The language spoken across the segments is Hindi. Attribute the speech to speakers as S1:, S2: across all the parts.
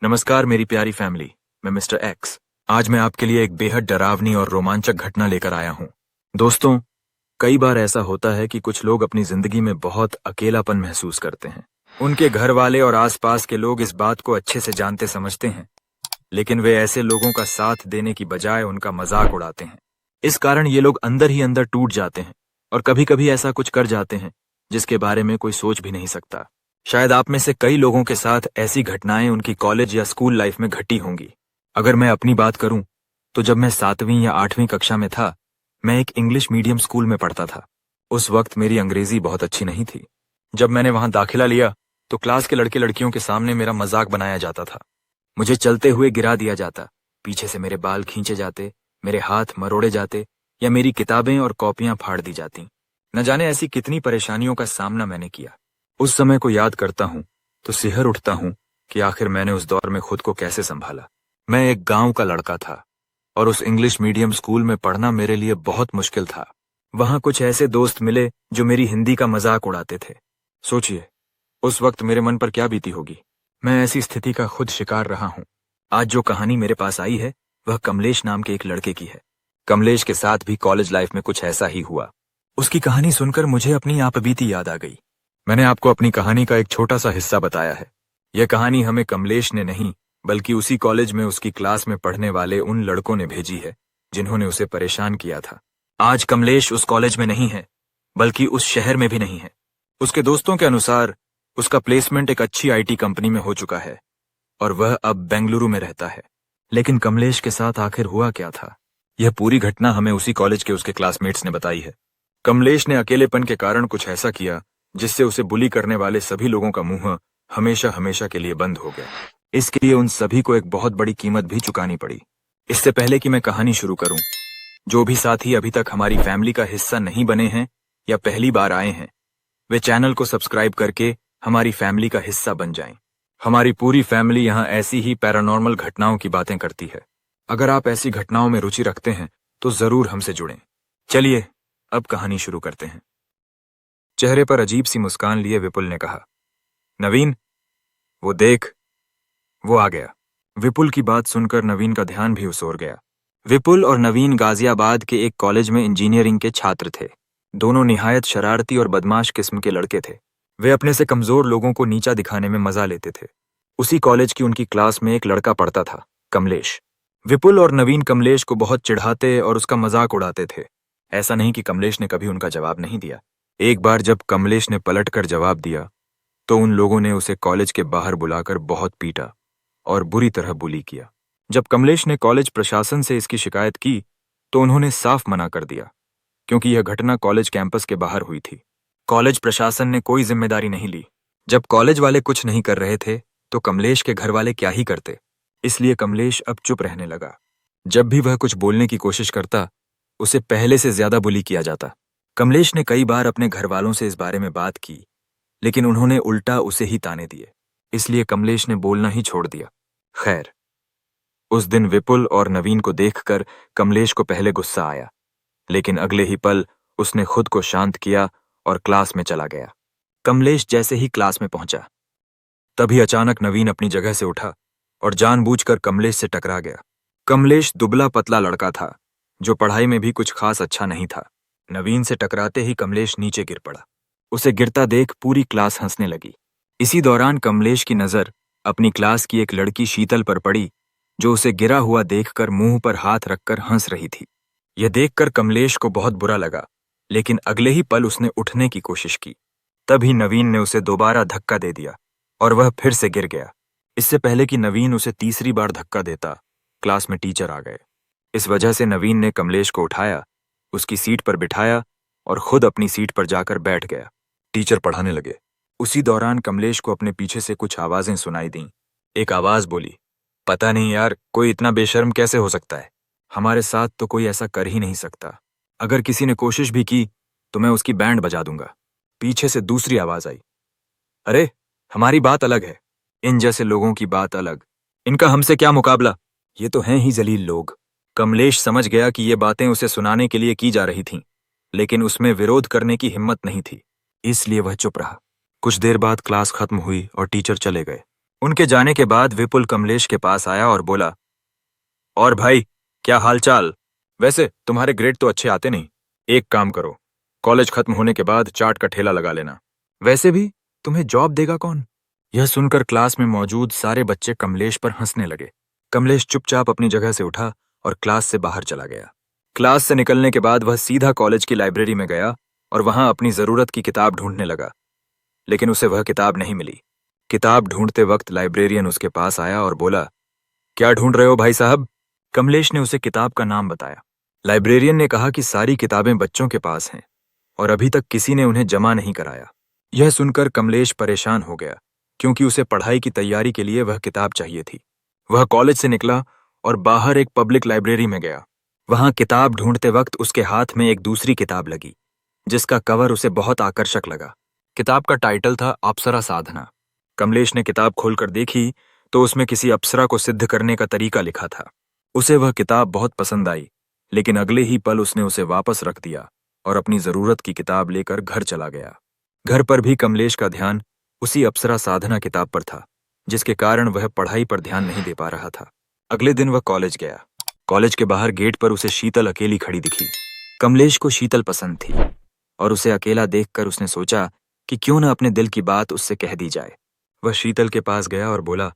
S1: नमस्कार मेरी प्यारी फैमिली। मैं मिस्टर एक्स। आज मैं आपके लिए एक बेहद डरावनी और रोमांचक घटना लेकर आया हूँ। दोस्तों, कई बार ऐसा होता है कि कुछ लोग अपनी जिंदगी में बहुत अकेलापन महसूस करते हैं। उनके घर वाले और आसपास के लोग इस बात को अच्छे से जानते समझते हैं, लेकिन वे ऐसे लोगों का साथ देने की बजाय उनका मजाक उड़ाते हैं। इस कारण ये लोग अंदर ही अंदर टूट जाते हैं और कभी कभी ऐसा कुछ कर जाते हैं जिसके बारे में कोई सोच भी नहीं सकता। शायद आप में से कई लोगों के साथ ऐसी घटनाएं उनकी कॉलेज या स्कूल लाइफ में घटी होंगी। अगर मैं अपनी बात करूं तो जब मैं 7वीं या 8वीं कक्षा में था, मैं एक इंग्लिश मीडियम स्कूल में पढ़ता था। उस वक्त मेरी अंग्रेजी बहुत अच्छी नहीं थी। जब मैंने वहां दाखिला लिया तो क्लास के लड़के लड़कियों के सामने मेरा मजाक बनाया जाता था। मुझे चलते हुए गिरा दिया जाता, पीछे से मेरे बाल खींचे जाते, मेरे हाथ मरोड़े जाते या मेरी किताबें और कॉपियां फाड़ दी जाती। न जाने ऐसी कितनी परेशानियों का सामना मैंने किया। उस समय को याद करता हूं तो सिहर उठता हूं कि आखिर मैंने उस दौर में खुद को कैसे संभाला। मैं एक गांव का लड़का था और उस इंग्लिश मीडियम स्कूल में पढ़ना मेरे लिए बहुत मुश्किल था। वहां कुछ ऐसे दोस्त मिले जो मेरी हिंदी का मजाक उड़ाते थे। सोचिए, उस वक्त मेरे मन पर क्या बीती होगी। मैं ऐसी स्थिति का खुद शिकार रहा हूं। आज जो कहानी मेरे पास आई है वह कमलेश नाम के एक लड़के की है। कमलेश के साथ भी कॉलेज लाइफ में कुछ ऐसा ही हुआ। उसकी कहानी सुनकर मुझे अपनी आपबीती याद आ गई। मैंने आपको अपनी कहानी का एक छोटा सा हिस्सा बताया है। यह कहानी हमें कमलेश ने नहीं, बल्कि उसी कॉलेज में उसकी क्लास में पढ़ने वाले उन लड़कों ने भेजी है जिन्होंने उसे परेशान किया था। आज कमलेश उस कॉलेज में नहीं है, बल्कि उस शहर में भी नहीं है। उसके दोस्तों के अनुसार उसका प्लेसमेंट एक अच्छी आईटी कंपनी में हो चुका है और वह अब बेंगलुरु में रहता है। लेकिन कमलेश के साथ आखिर हुआ क्या था? यह पूरी घटना हमें उसी कॉलेज के उसके क्लासमेट्स ने बताई है। कमलेश ने अकेलेपन के कारण कुछ ऐसा किया जिससे उसे बुली करने वाले सभी लोगों का मुंह हमेशा हमेशा के लिए बंद हो गया। इसके लिए उन सभी को एक बहुत बड़ी कीमत भी चुकानी पड़ी। इससे पहले कि मैं कहानी शुरू करूं, जो भी साथी अभी तक हमारी फैमिली का हिस्सा नहीं बने हैं या पहली बार आए हैं, वे चैनल को सब्सक्राइब करके हमारी फैमिली का हिस्सा बन जाएं। हमारी पूरी फैमिली यहाँ ऐसी ही पैरानॉर्मल घटनाओं की बातें करती है। अगर आप ऐसी घटनाओं में रुचि रखते हैं तो जरूर हमसे जुड़ें। चलिए अब कहानी शुरू करते हैं। चेहरे पर अजीब सी मुस्कान लिए विपुल ने कहा, नवीन, वो देख, वो आ गया। विपुल की बात सुनकर नवीन का ध्यान भी उसोर गया। विपुल और नवीन गाजियाबाद के एक कॉलेज में इंजीनियरिंग के छात्र थे। दोनों निहायत शरारती और बदमाश किस्म के लड़के थे। वे अपने से कमजोर लोगों को नीचा दिखाने में मजा लेते थे। उसी कॉलेज की उनकी क्लास में एक लड़का पढ़ता था, कमलेश। विपुल और नवीन कमलेश को बहुत चिढ़ाते और उसका मजाक उड़ाते थे। ऐसा नहीं कि कमलेश ने कभी उनका जवाब नहीं दिया। एक बार जब कमलेश ने पलटकर जवाब दिया तो उन लोगों ने उसे कॉलेज के बाहर बुलाकर बहुत पीटा और बुरी तरह बुली किया। जब कमलेश ने कॉलेज प्रशासन से इसकी शिकायत की तो उन्होंने साफ मना कर दिया, क्योंकि यह घटना कॉलेज कैंपस के बाहर हुई थी। कॉलेज प्रशासन ने कोई जिम्मेदारी नहीं ली। जब कॉलेज वाले कुछ नहीं कर रहे थे तो कमलेश के घर वाले क्या ही करते। इसलिए कमलेश अब चुप रहने लगा। जब भी वह कुछ बोलने की कोशिश करता, उसे पहले से ज्यादा बुली किया जाता। कमलेश ने कई बार अपने घर वालों से इस बारे में बात की, लेकिन उन्होंने उल्टा उसे ही ताने दिए। इसलिए कमलेश ने बोलना ही छोड़ दिया। खैर, उस दिन विपुल और नवीन को देखकर कमलेश को पहले गुस्सा आया, लेकिन अगले ही पल उसने खुद को शांत किया और क्लास में चला गया। कमलेश जैसे ही क्लास में पहुंचा, तभी अचानक नवीन अपनी जगह से उठा और जानबूझकर कमलेश से टकरा गया। कमलेश दुबला पतला लड़का था जो पढ़ाई में भी कुछ खास अच्छा नहीं था। नवीन से टकराते ही कमलेश नीचे गिर पड़ा। उसे गिरता देख पूरी क्लास हंसने लगी। इसी दौरान कमलेश की नजर अपनी क्लास की एक लड़की शीतल पर पड़ी, जो उसे गिरा हुआ देखकर मुंह पर हाथ रखकर हंस रही थी। यह देखकर कमलेश को बहुत बुरा लगा, लेकिन अगले ही पल उसने उठने की कोशिश की। तभी नवीन ने उसे दोबारा धक्का दे दिया और वह फिर से गिर गया। इससे पहले कि नवीन उसे तीसरी बार धक्का देता, क्लास में टीचर आ गए। इस वजह से नवीन ने कमलेश को उठाया, उसकी सीट पर बिठाया और खुद अपनी सीट पर जाकर बैठ गया। टीचर पढ़ाने लगे। उसी दौरान कमलेश को अपने पीछे से कुछ आवाजें सुनाई दीं। एक आवाज बोली, पता नहीं यार, कोई इतना बेशर्म कैसे हो सकता है। हमारे साथ तो कोई ऐसा कर ही नहीं सकता। अगर किसी ने कोशिश भी की तो मैं उसकी बैंड बजा दूंगा। पीछे से दूसरी आवाज आई, अरे हमारी बात अलग है, इन जैसे लोगों की बात अलग, इनका हमसे क्या मुकाबला, ये तो हैं ही जलील लोग। कमलेश समझ गया कि ये बातें उसे सुनाने के लिए की जा रही थीं, लेकिन उसमें विरोध करने की हिम्मत नहीं थी, इसलिए वह चुप रहा। कुछ देर बाद क्लास खत्म हुई और टीचर चले गए। उनके जाने के बाद विपुल कमलेश के पास आया और बोला, और भाई, क्या हाल चाल? वैसे तुम्हारे ग्रेड तो अच्छे आते नहीं। एक काम करो, कॉलेज खत्म होने के बाद चाट का ठेला लगा लेना। वैसे भी तुम्हें जॉब देगा कौन? यह सुनकर क्लास में मौजूद सारे बच्चे कमलेश पर हंसने लगे। कमलेश चुपचाप अपनी जगह से उठा और क्लास से बाहर चला गया। क्लास से निकलने के बाद वह सीधा कॉलेज की लाइब्रेरी में गया और वहां अपनी जरूरत की किताब ढूंढने लगा, लेकिन उसे वह किताब नहीं मिली। किताब ढूंढते वक्त लाइब्रेरियन उसके पास आया और बोला, क्या ढूंढ रहे हो भाई साहब? कमलेश ने उसे किताब का नाम बताया। लाइब्रेरियन ने कहा कि सारी किताबें बच्चों के पास हैं और अभी तक किसी ने उन्हें जमा नहीं कराया। यह सुनकर कमलेश परेशान हो गया, क्योंकि उसे पढ़ाई की तैयारी के लिए वह किताब चाहिए थी। वह कॉलेज से निकला और बाहर एक पब्लिक लाइब्रेरी में गया। वहां किताब ढूंढते वक्त उसके हाथ में एक दूसरी किताब लगी, जिसका कवर उसे बहुत आकर्षक लगा। किताब का टाइटल था अप्सरा साधना। कमलेश ने किताब खोलकर देखी तो उसमें किसी अप्सरा को सिद्ध करने का तरीका लिखा था। उसे वह किताब बहुत पसंद आई, लेकिन अगले ही पल उसने उसे वापस रख दिया और अपनी जरूरत की किताब लेकर घर चला गया। घर पर भी कमलेश का ध्यान उसी अप्सरा साधना किताब पर था, जिसके कारण वह पढ़ाई पर ध्यान नहीं दे पा रहा था। अगले दिन वह कॉलेज गया। कॉलेज के बाहर गेट पर उसे शीतल अकेली खड़ी दिखी। कमलेश को शीतल पसंद थी और उसे अकेला देखकर उसने सोचा कि क्यों न अपने दिल की बात उससे कह दी जाए। वह शीतल के पास गया और बोला,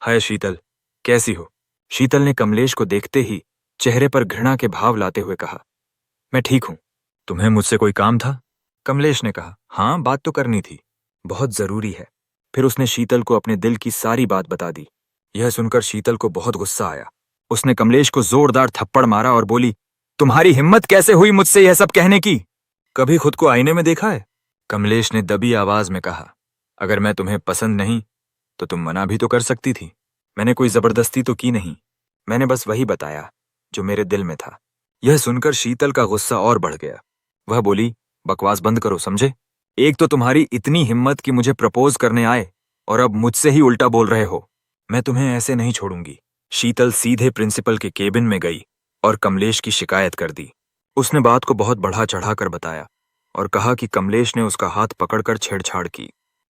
S1: हाय शीतल, कैसी हो? शीतल ने कमलेश को देखते ही चेहरे पर घृणा के भाव लाते हुए कहा, मैं ठीक हूं। तुम्हें मुझसे कोई काम था? कमलेश ने कहा, हाँ, बात तो करनी थी, बहुत जरूरी है। फिर उसने शीतल को अपने दिल की सारी बात बता दी। यह सुनकर शीतल को बहुत गुस्सा आया। उसने कमलेश को जोरदार थप्पड़ मारा और बोली, तुम्हारी हिम्मत कैसे हुई मुझसे यह सब कहने की? कभी खुद को आईने में देखा है? कमलेश ने दबी आवाज में कहा, अगर मैं तुम्हें पसंद नहीं तो तुम मना भी तो कर सकती थी। मैंने कोई जबरदस्ती तो की नहीं, मैंने बस वही बताया जो मेरे दिल में था। यह सुनकर शीतल का गुस्सा और बढ़ गया। वह बोली, बकवास बंद करो, समझे? एक तो तुम्हारी इतनी हिम्मत कि मुझे प्रपोज करने आए और अब मुझसे ही उल्टा बोल रहे हो। मैं तुम्हें ऐसे नहीं छोड़ूंगी। शीतल सीधे प्रिंसिपल के केबिन में गई और कमलेश की शिकायत कर दी। उसने बात को बहुत बढ़ा चढ़ाकर बताया और कहा कि कमलेश ने उसका हाथ पकड़कर छेड़छाड़ की।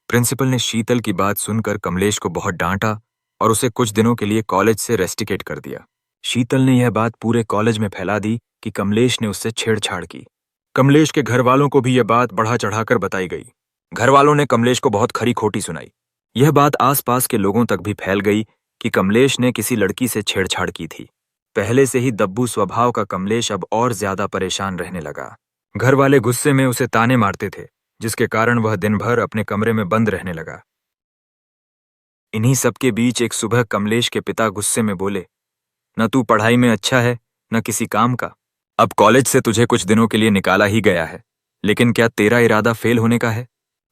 S1: प्रिंसिपल ने शीतल की बात सुनकर कमलेश को बहुत डांटा और उसे कुछ दिनों के लिए कॉलेज से रेस्टिकेट कर दिया। शीतल ने यह बात पूरे कॉलेज में फैला दी कि कमलेश ने उससे छेड़छाड़ की। कमलेश के घर वालों को भी यह बात बढ़ा चढ़ाकर बताई गई। घर वालों ने कमलेश को बहुत खरी खोटी सुनाई। यह बात आसपास के लोगों तक भी फैल गई कि कमलेश ने किसी लड़की से छेड़छाड़ की थी। पहले से ही दब्बू स्वभाव का कमलेश अब और ज्यादा परेशान रहने लगा। घर वाले गुस्से में उसे ताने मारते थे, जिसके कारण वह दिन भर अपने कमरे में बंद रहने लगा। इन्हीं सबके बीच एक सुबह कमलेश के पिता गुस्से में बोले, न तू पढ़ाई में अच्छा है न किसी काम का। अब कॉलेज से तुझे कुछ दिनों के लिए निकाला ही गया है, लेकिन क्या तेरा इरादा फेल होने का है?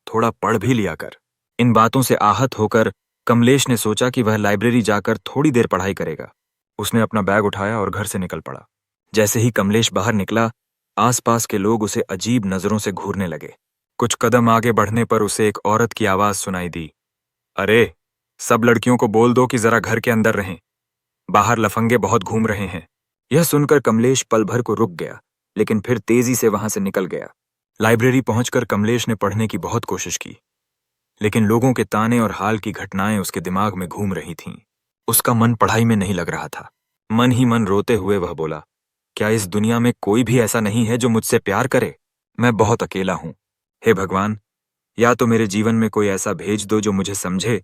S1: थोड़ा पढ़ भी लिया कर। इन बातों से आहत होकर कमलेश ने सोचा कि वह लाइब्रेरी जाकर थोड़ी देर पढ़ाई करेगा। उसने अपना बैग उठाया और घर से निकल पड़ा। जैसे ही कमलेश बाहर निकला, आसपास के लोग उसे अजीब नजरों से घूरने लगे। कुछ कदम आगे बढ़ने पर उसे एक औरत की आवाज सुनाई दी, अरे, सब लड़कियों को बोल दो कि जरा घर के अंदर रहें, बाहर लफंगे बहुत घूम रहे हैं। यह सुनकर कमलेश पल भर को रुक गया, लेकिन फिर तेजी से वहां से निकल गया। लाइब्रेरी पहुंचकर कमलेश ने पढ़ने की बहुत कोशिश की, लेकिन लोगों के ताने और हाल की घटनाएं उसके दिमाग में घूम रही थीं। उसका मन पढ़ाई में नहीं लग रहा था। मन ही मन रोते हुए वह बोला, क्या इस दुनिया में कोई भी ऐसा नहीं है जो मुझसे प्यार करे? मैं बहुत अकेला हूं। हे भगवान, या तो मेरे जीवन में कोई ऐसा भेज दो जो मुझे समझे,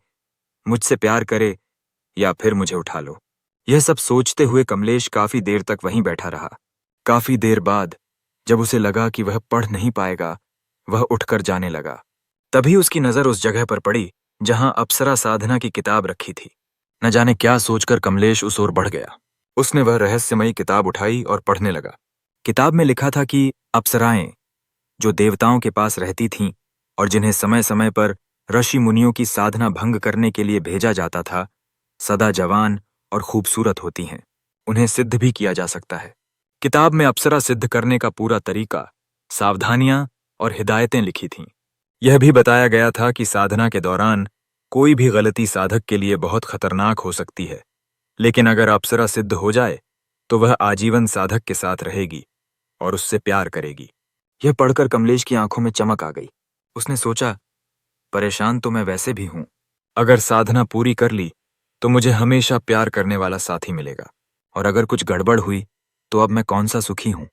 S1: मुझसे प्यार करे, या फिर मुझे उठा लो। यह सब सोचते हुए कमलेश काफी देर तक वहीं बैठा रहा। काफी देर बाद जब उसे लगा कि वह पढ़ नहीं पाएगा, वह उठकर जाने लगा। तभी उसकी नजर उस जगह पर पड़ी जहां अप्सरा साधना की किताब रखी थी। न जाने क्या सोचकर कमलेश उस ओर बढ़ गया। उसने वह रहस्यमयी किताब उठाई और पढ़ने लगा। किताब में लिखा था कि अप्सराएं, जो देवताओं के पास रहती थीं और जिन्हें समय समय पर ऋषि मुनियों की साधना भंग करने के लिए भेजा जाता था, सदा जवान और खूबसूरत होती हैं। उन्हें सिद्ध भी किया जा सकता है। किताब में अप्सरा सिद्ध करने का पूरा तरीका, सावधानियां और हिदायतें लिखी थीं। यह भी बताया गया था कि साधना के दौरान कोई भी गलती साधक के लिए बहुत खतरनाक हो सकती है, लेकिन अगर अप्सरा सिद्ध हो जाए तो वह आजीवन साधक के साथ रहेगी और उससे प्यार करेगी। यह पढ़कर कमलेश की आंखों में चमक आ गई। उसने सोचा, परेशान तो मैं वैसे भी हूं, अगर साधना पूरी कर ली तो मुझे हमेशा प्यार करने वाला साथी मिलेगा, और अगर कुछ गड़बड़ हुई तो अब मैं कौन सा सुखी हूं।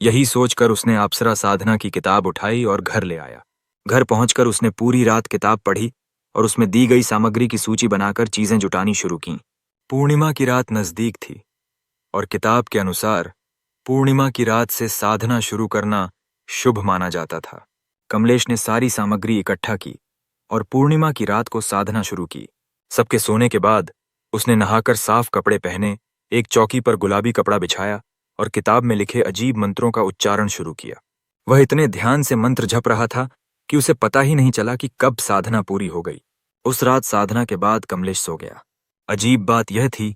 S1: यही सोचकर उसने अप्सरा साधना की किताब उठाई और घर ले आया। घर पहुंचकर उसने पूरी रात किताब पढ़ी और उसमें दी गई सामग्री की सूची बनाकर चीजें जुटानी शुरू की। पूर्णिमा की रात नजदीक थी और किताब के अनुसार पूर्णिमा की रात से साधना शुरू करना शुभ माना जाता था। कमलेश ने सारी सामग्री इकट्ठा की और पूर्णिमा की रात को साधना शुरू की। सबके सोने के बाद उसने नहाकर साफ कपड़े पहने, एक चौकी पर गुलाबी कपड़ा बिछाया और किताब में लिखे अजीब मंत्रों का उच्चारण शुरू किया। वह इतने ध्यान से मंत्र जप रहा था कि उसे पता ही नहीं चला कि कब साधना पूरी हो गई। उस रात साधना के बाद कमलेश सो गया। अजीब बात यह थी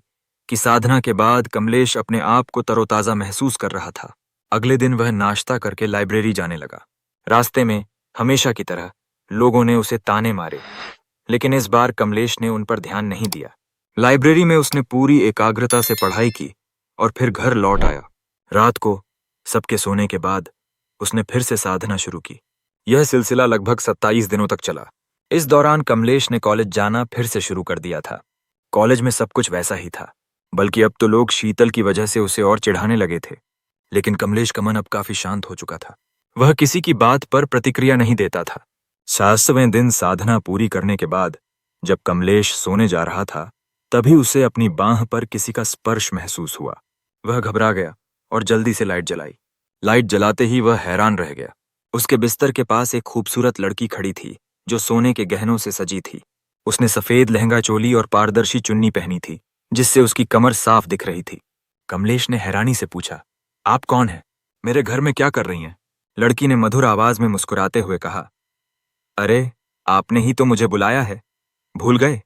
S1: कि साधना के बाद कमलेश अपने आप को तरोताजा महसूस कर रहा था। अगले दिन वह नाश्ता करके लाइब्रेरी जाने लगा। रास्ते में हमेशा की तरह लोगों ने उसे ताने मारे, लेकिन इस बार कमलेश ने उन पर ध्यान नहीं दिया। लाइब्रेरी में उसने पूरी एकाग्रता से पढ़ाई की और फिर घर लौट आया। रात को सबके सोने के बाद उसने फिर से साधना शुरू की। यह सिलसिला लगभग 27 दिनों तक चला। इस दौरान कमलेश ने कॉलेज जाना फिर से शुरू कर दिया था। कॉलेज में सब कुछ वैसा ही था, बल्कि अब तो लोग शीतल की वजह से उसे और चिढ़ाने लगे थे। लेकिन कमलेश का मन अब काफी शांत हो चुका था। वह किसी की बात पर प्रतिक्रिया नहीं देता था। 7वें दिन साधना पूरी करने के बाद जब कमलेश सोने जा रहा था, तभी उसे अपनी बांह पर किसी का स्पर्श महसूस हुआ। वह घबरा गया और जल्दी से लाइट जलाई। लाइट जलाते ही वह हैरान रह गया। उसके बिस्तर के पास एक खूबसूरत लड़की खड़ी थी जो सोने के गहनों से सजी थी। उसने सफेद लहंगा चोली और पारदर्शी चुन्नी पहनी थी, जिससे उसकी कमर साफ दिख रही थी। कमलेश ने हैरानी से पूछा, आप कौन हैं? मेरे घर में क्या कर रही हैं? लड़की ने मधुर आवाज में मुस्कुराते हुए कहा, अरे, आपने ही तो मुझे बुलाया है, भूल गए?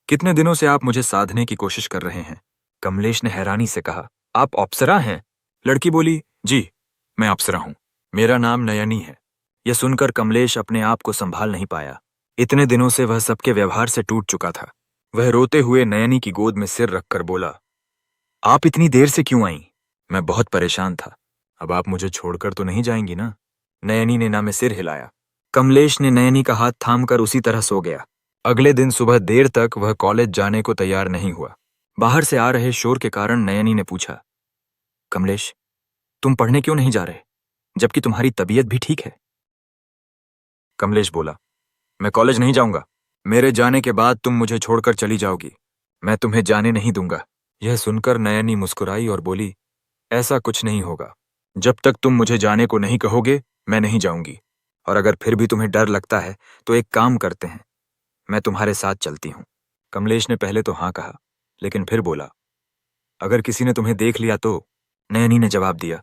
S1: कितने दिनों से आप मुझे साधने की कोशिश कर रहे हैं? कमलेश ने हैरानी से कहा, आप अप्सरा हैं? लड़की बोली, जी, मैं अप्सरा हूं। मेरा नाम नयनी है। यह सुनकर कमलेश अपने आप को संभाल नहीं पाया। इतने दिनों से वह सबके व्यवहार से टूट चुका था। वह रोते हुए नयनी की गोद में सिर रखकर बोला, आप इतनी देर से क्यों आईं? मैं बहुत परेशान था। अब आप मुझे छोड़कर तो नहीं जाएंगी ना? नयनी ने ना में सिर हिलाया। कमलेश ने नयनी का हाथ थामकर उसी तरह सो गया। अगले दिन सुबह देर तक वह कॉलेज जाने को तैयार नहीं हुआ। बाहर से आ रहे शोर के कारण नयनी ने पूछा, कमलेश, तुम पढ़ने क्यों नहीं जा रहे, जबकि तुम्हारी तबीयत भी ठीक है? कमलेश बोला, मैं कॉलेज नहीं जाऊंगा। मेरे जाने के बाद तुम मुझे छोड़कर चली जाओगी। मैं तुम्हें जाने नहीं दूंगा। यह सुनकर नयनी मुस्कुराई और बोली, ऐसा कुछ नहीं होगा। जब तक तुम मुझे जाने को नहीं कहोगे, मैं नहीं जाऊंगी। और अगर फिर भी तुम्हें डर लगता है तो एक काम करते हैं, मैं तुम्हारे साथ चलती हूं। कमलेश ने पहले तो हाँ कहा, लेकिन फिर बोला, अगर किसी ने तुम्हें देख लिया तो? नयनी ने जवाब दिया,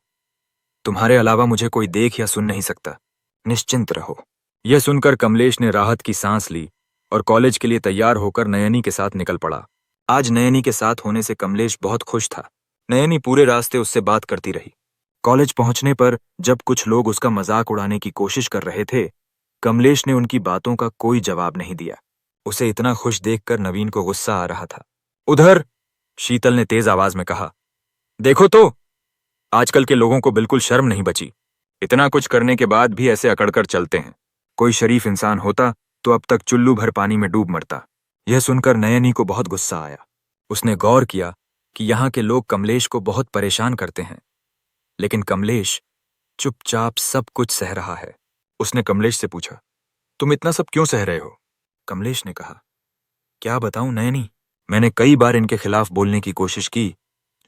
S1: तुम्हारे अलावा मुझे कोई देख या सुन नहीं सकता। निश्चिंत रहो। यह सुनकर कमलेश ने राहत की सांस ली और कॉलेज के लिए तैयार होकर नयनी के साथ निकल पड़ा। आज नयनी के साथ होने से कमलेश बहुत खुश था। नयनी पूरे रास्ते उससे बात करती रही। कॉलेज पहुंचने पर जब कुछ लोग उसका मजाक उड़ाने की कोशिश कर रहे थे, कमलेश ने उनकी बातों का कोई जवाब नहीं दिया। उसे इतना खुश देखकर नवीन को गुस्सा आ रहा था। उधर, शीतल ने तेज आवाज में कहा, देखो तो, आजकल के लोगों को बिल्कुल शर्म नहीं बची। इतना कुछ करने के बाद भी ऐसे अकड़कर चलते हैं। कोई शरीफ इंसान होता तो अब तक चुल्लू भर पानी में डूब मरता। यह सुनकर नयनी को बहुत गुस्सा आया। उसने गौर किया कि यहाँ के लोग कमलेश को बहुत परेशान करते हैं, लेकिन कमलेश चुपचाप सब कुछ सह रहा है। उसने कमलेश से पूछा, तुम इतना सब क्यों सह रहे हो? कमलेश ने कहा, क्या बताऊं नयनी, मैंने कई बार इनके खिलाफ बोलने की कोशिश की,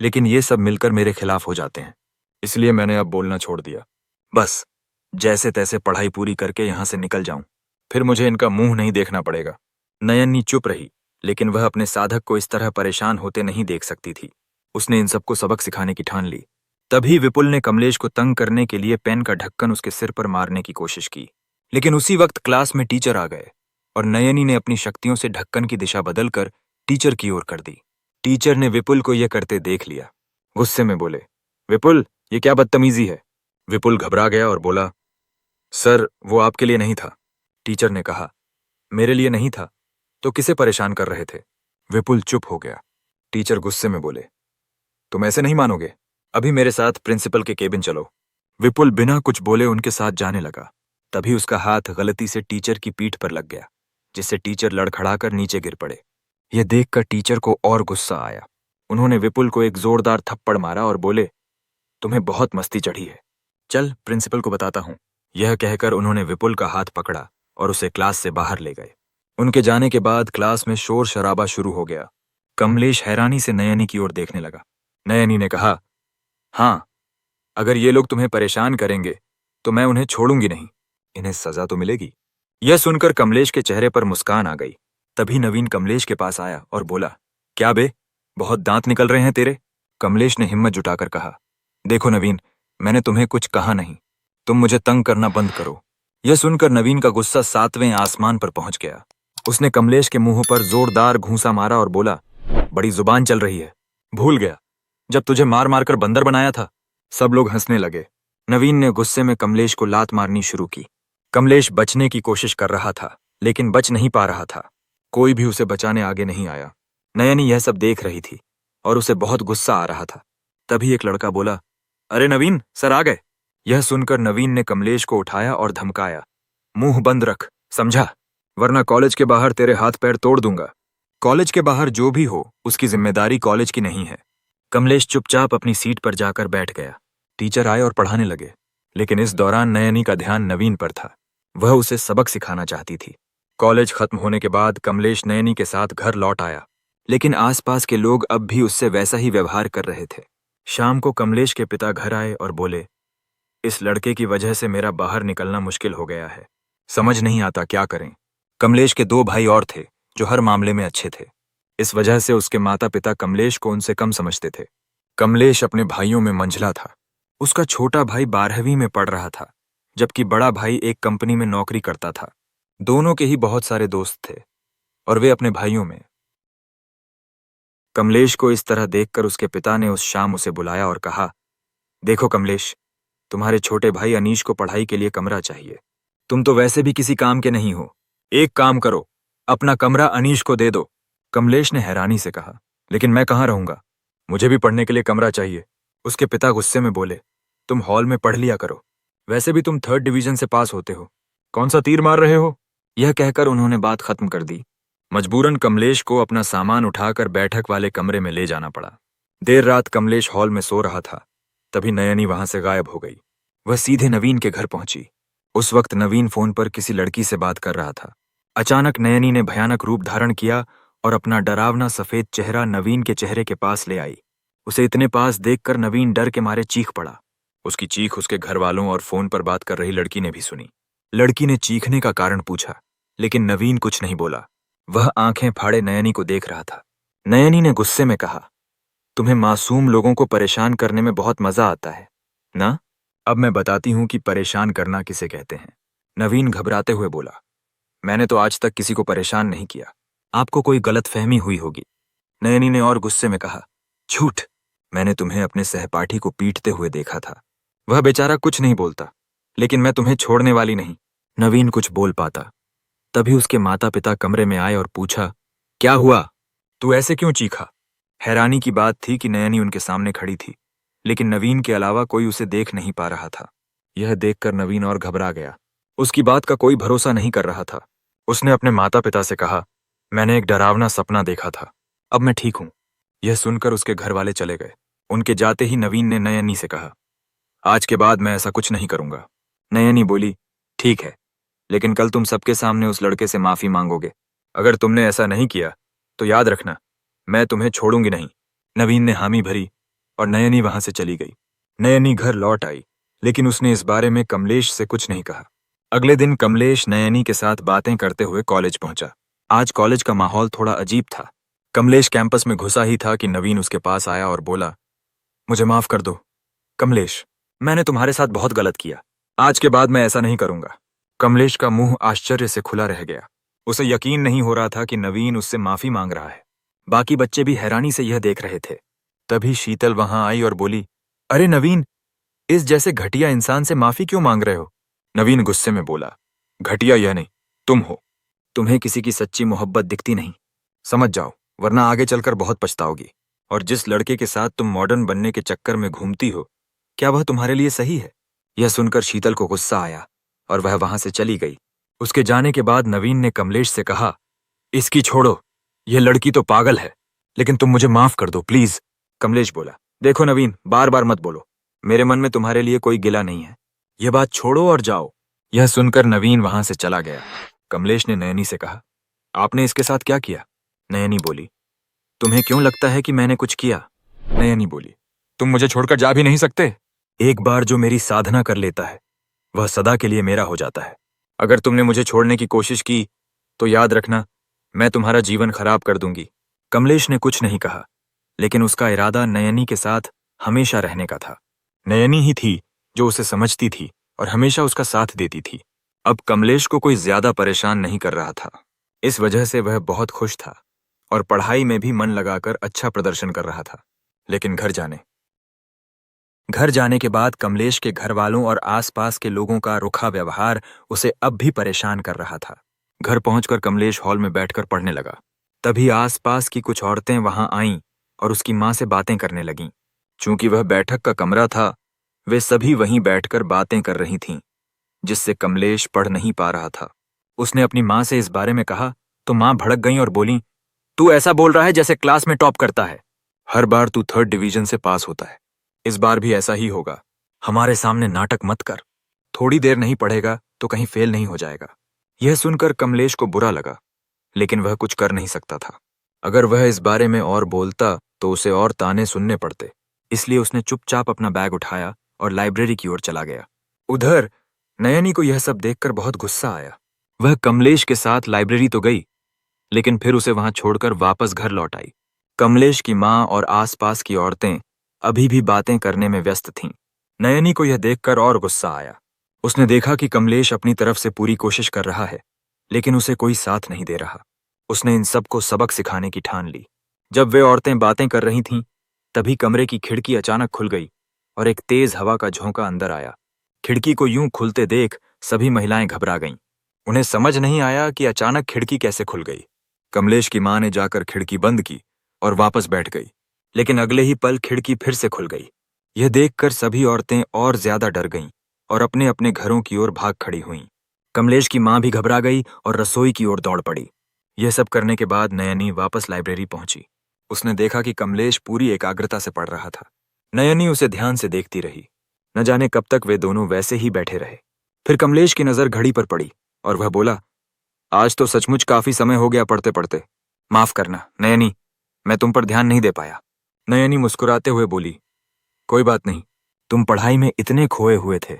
S1: लेकिन ये सब मिलकर मेरे खिलाफ हो जाते हैं। इसलिए मैंने अब बोलना छोड़ दिया। बस जैसे तैसे पढ़ाई पूरी करके यहां से निकल जाऊं, फिर मुझे इनका मुंह नहीं देखना पड़ेगा। नयनी चुप रही, लेकिन वह अपने साधक को इस तरह परेशान होते नहीं देख सकती थी। उसने इन सबको सबक सिखाने की ठान ली। तभी विपुल ने कमलेश को तंग करने के लिए पेन का ढक्कन उसके सिर पर मारने की कोशिश की, लेकिन उसी वक्त क्लास में टीचर आ गए और नयनी ने अपनी शक्तियों से ढक्कन की दिशा बदलकर टीचर की ओर कर दी। टीचर ने विपुल को यह करते देख लिया। गुस्से में बोले, विपुल, ये क्या बदतमीजी है? विपुल घबरा गया और बोला, सर, वो आपके लिए नहीं था। टीचर ने कहा, मेरे लिए नहीं था तो किसे परेशान कर रहे थे? विपुल चुप हो गया। टीचर गुस्से में बोले, तुम ऐसे नहीं मानोगे, अभी मेरे साथ प्रिंसिपल के केबिन चलो। विपुल बिना कुछ बोले उनके साथ जाने लगा। तभी उसका हाथ गलती से टीचर की पीठ पर लग गया। जिससे टीचर लड़खड़ाकर नीचे गिर पड़े। यह देखकर टीचर को और गुस्सा आया। उन्होंने विपुल को एक जोरदार थप्पड़ मारा और बोले, तुम्हें बहुत मस्ती चढ़ी है, चल प्रिंसिपल को बताता हूं। यह कहकर उन्होंने विपुल का हाथ पकड़ा और उसे क्लास से बाहर ले गए। उनके जाने के बाद क्लास में शोर शराबा शुरू हो गया। कमलेश हैरानी से नयनी की ओर देखने लगा। नयनी ने कहा, हाँ, अगर ये लोग तुम्हें परेशान करेंगे तो मैं उन्हें छोड़ूंगी नहीं, इन्हें सजा तो मिलेगी। यह सुनकर कमलेश के चेहरे पर मुस्कान आ गई। तभी नवीन कमलेश के पास आया और बोला, क्या बे, बहुत दांत निकल रहे हैं तेरे? कमलेश ने हिम्मत जुटाकर कहा, देखो नवीन, मैंने तुम्हें कुछ कहा नहीं, तुम मुझे तंग करना बंद करो। यह सुनकर नवीन का गुस्सा 7वें आसमान पर पहुंच गया। उसने कमलेश के मुंह पर जोरदार घूंसा मारा और बोला, बड़ी जुबान चल रही है, भूल गया जब तुझे मार मार कर बंदर बनाया था। सब लोग हंसने लगे। नवीन ने गुस्से में कमलेश को लात मारनी शुरू की। कमलेश बचने की कोशिश कर रहा था, लेकिन बच नहीं पा रहा था। कोई भी उसे बचाने आगे नहीं आया। नयनी यह सब देख रही थी और उसे बहुत गुस्सा आ रहा था। तभी एक लड़का बोला, अरे नवीन, सर आ गए। यह सुनकर नवीन ने कमलेश को उठाया और धमकाया, मुंह बंद रख, समझा, वरना कॉलेज के बाहर तेरे हाथ पैर तोड़ दूंगा। कॉलेज के बाहर जो भी हो, उसकी जिम्मेदारी कॉलेज की नहीं है। कमलेश चुपचाप अपनी सीट पर जाकर बैठ गया। टीचर आए और पढ़ाने लगे, लेकिन इस दौरान नयनी का ध्यान नवीन पर था। वह उसे सबक सिखाना चाहती थी। कॉलेज खत्म होने के बाद कमलेश नयनी के साथ घर लौट आया, लेकिन आसपास के लोग अब भी उससे वैसा ही व्यवहार कर रहे थे। शाम को कमलेश के पिता घर आए और बोले, इस लड़के की वजह से मेरा बाहर निकलना मुश्किल हो गया है, समझ नहीं आता क्या करें। कमलेश के 2 भाई और थे जो हर मामले में अच्छे थे। इस वजह से उसके माता पिता कमलेश को उनसे कम समझते थे। कमलेश अपने भाइयों में मंझला था। उसका छोटा भाई 12वीं में पढ़ रहा था, जबकि बड़ा भाई एक कंपनी में नौकरी करता था। दोनों के ही बहुत सारे दोस्त थे और वे अपने भाइयों में। कमलेश को इस तरह देखकर उसके पिता ने उस शाम उसे बुलाया और कहा, देखो कमलेश, तुम्हारे छोटे भाई अनीश को पढ़ाई के लिए कमरा चाहिए। तुम तो वैसे भी किसी काम के नहीं हो, एक काम करो, अपना कमरा अनीश को दे दो। कमलेश ने हैरानी से कहा, लेकिन मैं कहाँ रहूंगा, मुझे भी पढ़ने के लिए कमरा चाहिए। उसके पिता गुस्से में बोले, तुम हॉल में पढ़ लिया करो, वैसे भी तुम 3rd डिवीजन से पास होते हो, कौन सा तीर मार रहे हो? यह कहकर उन्होंने बात खत्म कर दी। मजबूरन कमलेश को अपना सामान उठाकर बैठक वाले कमरे में ले जाना पड़ा। देर रात कमलेश हॉल में सो रहा था, तभी नयनी वहां से गायब हो गई। वह सीधे नवीन के घर पहुंची। उस वक्त नवीन फोन पर किसी लड़की से बात कर रहा था। अचानक नयनी ने भयानक रूप धारण किया और अपना डरावना सफेद चेहरा नवीन के चेहरे के पास ले आई। उसे इतने पास देखकर नवीन डर के मारे चीख पड़ा। उसकी चीख उसके घर वालों और फोन पर बात कर रही लड़की ने भी सुनी। लड़की ने चीखने का कारण पूछा, लेकिन नवीन कुछ नहीं बोला। वह आंखें फाड़े नयनी को देख रहा था। नयनी ने गुस्से में कहा, तुम्हें मासूम लोगों को परेशान करने में बहुत मजा आता है ना? अब मैं बताती हूं कि परेशान करना किसे कहते हैं। नवीन घबराते हुए बोला, मैंने तो आज तक किसी को परेशान नहीं किया, आपको कोई गलतफहमी हुई होगी। नयनी ने और गुस्से में कहा, झूठ, मैंने तुम्हें अपने सहपाठी को पीटते हुए देखा था। वह बेचारा कुछ नहीं बोलता, लेकिन मैं तुम्हें छोड़ने वाली नहीं। नवीन कुछ बोल पाता। तभी उसके माता पिता कमरे में आए और पूछा, क्या हुआ, तू ऐसे क्यों चीखा? हैरानी की बात थी कि नयनी उनके सामने खड़ी थी, लेकिन नवीन के अलावा कोई उसे देख नहीं पा रहा था। यह देखकर नवीन और घबरा गया। उसकी बात का कोई भरोसा नहीं कर रहा था। उसने अपने माता पिता से कहा, मैंने एक डरावना सपना देखा था, अब मैं ठीक हूं। यह सुनकर उसके घर वाले चले गए। उनके जाते ही नवीन ने नयनी से कहा, आज के बाद मैं ऐसा कुछ नहीं करूंगा। नयनी बोली, ठीक है, लेकिन कल तुम सबके सामने उस लड़के से माफी मांगोगे। अगर तुमने ऐसा नहीं किया तो याद रखना, मैं तुम्हें छोड़ूंगी नहीं। नवीन ने हामी भरी और नयनी वहां से चली गई। नयनी घर लौट आई, लेकिन उसने इस बारे में कमलेश से कुछ नहीं कहा। अगले दिन कमलेश नयनी के साथ बातें करते हुए कॉलेज पहुंचा। आज कॉलेज का माहौल थोड़ा अजीब था। कमलेश कैंपस में घुसा ही था कि नवीन उसके पास आया और बोला, मुझे माफ कर दो कमलेश, मैंने तुम्हारे साथ बहुत गलत किया, आज के बाद मैं ऐसा नहीं करूंगा। कमलेश का मुंह आश्चर्य से खुला रह गया। उसे यकीन नहीं हो रहा था कि नवीन उससे माफी मांग रहा है। बाकी बच्चे भी हैरानी से यह देख रहे थे। तभी शीतल वहां आई और बोली, अरे नवीन, इस जैसे घटिया इंसान से माफी क्यों मांग रहे हो? नवीन गुस्से में बोला, घटिया यह नहीं, तुम हो। तुम्हें किसी की सच्ची मोहब्बत दिखती नहीं, समझ जाओ, वरना आगे चलकर बहुत पछताओगी। और जिस लड़के के साथ तुम मॉडर्न बनने के चक्कर में घूमती हो, क्या वह तुम्हारे लिए सही है? यह सुनकर शीतल को गुस्सा आया और वह वहां से चली गई। उसके जाने के बाद नवीन ने कमलेश से कहा, इसकी छोड़ो, यह लड़की तो पागल है, लेकिन तुम मुझे माफ कर दो प्लीज। कमलेश बोला, देखो नवीन, बार बार मत बोलो, मेरे मन में तुम्हारे लिए कोई गिला नहीं है, यह बात छोड़ो और जाओ। यह सुनकर नवीन वहां से चला गया। कमलेश ने नयनी से कहा, आपने इसके साथ क्या किया? नयनी बोली, तुम्हें क्यों लगता है कि मैंने कुछ किया? नयनी बोली, तुम मुझे छोड़कर जा भी नहीं सकते। एक बार जो मेरी साधना कर लेता है वह सदा के लिए मेरा हो जाता है। अगर तुमने मुझे छोड़ने की कोशिश की तो याद रखना, मैं तुम्हारा जीवन खराब कर दूंगी। कमलेश ने कुछ नहीं कहा, लेकिन उसका इरादा नयनी के साथ हमेशा रहने का था। नयनी ही थी जो उसे समझती थी और हमेशा उसका साथ देती थी। अब कमलेश को कोई ज्यादा परेशान नहीं कर रहा था। इस वजह से वह बहुत खुश था और पढ़ाई में भी मन लगाकर अच्छा प्रदर्शन कर रहा था। लेकिन घर जाने के बाद कमलेश के घर वालों और आसपास के लोगों का रुखा व्यवहार उसे अब भी परेशान कर रहा था। घर पहुंचकर कमलेश हॉल में बैठकर पढ़ने लगा। तभी आसपास की कुछ औरतें वहां आईं और उसकी मां से बातें करने लगीं। चूंकि वह बैठक का कमरा था, वे सभी वहीं बैठकर बातें कर रही थीं, जिससे कमलेश पढ़ नहीं पा रहा था। उसने अपनी मां से इस बारे में कहा तो मां भड़क गईं और बोली, तू ऐसा बोल रहा है जैसे क्लास में टॉप करता है। हर बार तू 3rd डिवीजन से पास होता है, इस बार भी ऐसा ही होगा। हमारे सामने नाटक मत कर, थोड़ी देर नहीं पढ़ेगा तो कहीं फेल नहीं हो जाएगा। यह सुनकर कमलेश को बुरा लगा, लेकिन वह कुछ कर नहीं सकता था। अगर वह इस बारे में और बोलता तो उसे और ताने सुनने पड़ते। इसलिए उसने चुपचाप अपना बैग उठाया और लाइब्रेरी की ओर चला गया। उधर नयनी को यह सब देखकर बहुत गुस्सा आया। वह कमलेश के साथ लाइब्रेरी तो गई, लेकिन फिर उसे वहां छोड़कर वापस घर लौट आई। कमलेश की मां और आसपास की औरतें अभी भी बातें करने में व्यस्त थीं। नयनी को यह देखकर और गुस्सा आया। उसने देखा कि कमलेश अपनी तरफ से पूरी कोशिश कर रहा है, लेकिन उसे कोई साथ नहीं दे रहा। उसने इन सबको सबक सिखाने की ठान ली। जब वे औरतें बातें कर रही थीं, तभी कमरे की खिड़की अचानक खुल गई और एक तेज हवा का झोंका अंदर आया। खिड़की को यूं खुलते देख सभी महिलाएं घबरा गईं। उन्हें समझ नहीं आया कि अचानक खिड़की कैसे खुल गई। कमलेश की मां ने जाकर खिड़की बंद की और वापस बैठ गई, लेकिन अगले ही पल खिड़की फिर से खुल गई। यह देखकर सभी औरतें और ज्यादा डर गईं और अपने अपने घरों की ओर भाग खड़ी हुईं। कमलेश की मां भी घबरा गई और रसोई की ओर दौड़ पड़ी। यह सब करने के बाद नयनी वापस लाइब्रेरी पहुंची। उसने देखा कि कमलेश पूरी एकाग्रता से पढ़ रहा था। नयनी उसे ध्यान से देखती रही। न जाने कब तक वे दोनों वैसे ही बैठे रहे। फिर कमलेश की नजर घड़ी पर पड़ी और वह बोला, आज तो सचमुच काफी समय हो गया पढ़ते पढ़ते। माफ करना नयनी, मैं तुम पर ध्यान नहीं दे पाया। नयनी मुस्कुराते हुए बोली, कोई बात नहीं, तुम पढ़ाई में इतने खोए हुए थे,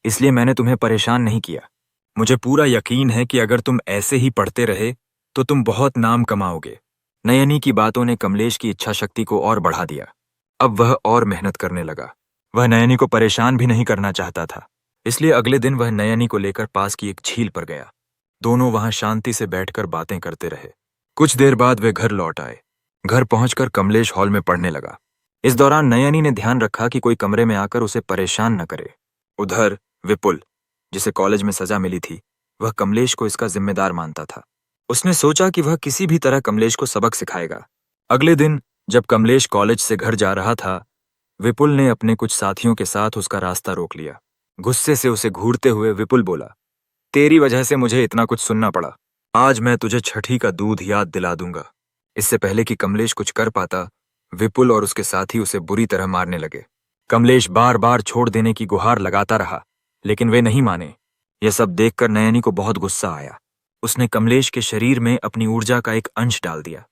S1: इसलिए मैंने तुम्हें परेशान नहीं किया। मुझे पूरा यकीन है कि अगर तुम ऐसे ही पढ़ते रहे तो तुम बहुत नाम कमाओगे। नयनी की बातों ने कमलेश की इच्छा शक्ति को और बढ़ा दिया। अब वह और मेहनत करने लगा। वह नयनी को परेशान भी नहीं करना चाहता था, इसलिए अगले दिन वह नयनी को लेकर पास की एक झील पर गया। दोनों वहां शांति से बैठकर बातें करते रहे। कुछ देर बाद वे घर लौट आए। घर पहुंचकर कमलेश हॉल में पढ़ने लगा। इस दौरान नयनी ने ध्यान रखा कि कोई कमरे में आकर उसे परेशान न करे। उधर विपुल, जिसे कॉलेज में सजा मिली थी, वह कमलेश को इसका जिम्मेदार मानता था। उसने सोचा कि वह किसी भी तरह कमलेश को सबक सिखाएगा। अगले दिन जब कमलेश कॉलेज से घर जा रहा था, विपुल ने अपने कुछ साथियों के साथ उसका रास्ता रोक लिया। गुस्से से उसे घूरते हुए विपुल बोला, तेरी वजह से मुझे इतना कुछ सुनना पड़ा। आज मैं तुझे छठी का दूध याद दिला दूंगा। इससे पहले कि कमलेश कुछ कर पाता, विपुल और उसके साथी उसे बुरी तरह मारने लगे। कमलेश बार बार छोड़ देने की गुहार लगाता रहा, लेकिन वे नहीं माने। यह सब देखकर नयनी को बहुत गुस्सा आया। उसने कमलेश के शरीर में अपनी ऊर्जा का एक अंश डाल दिया।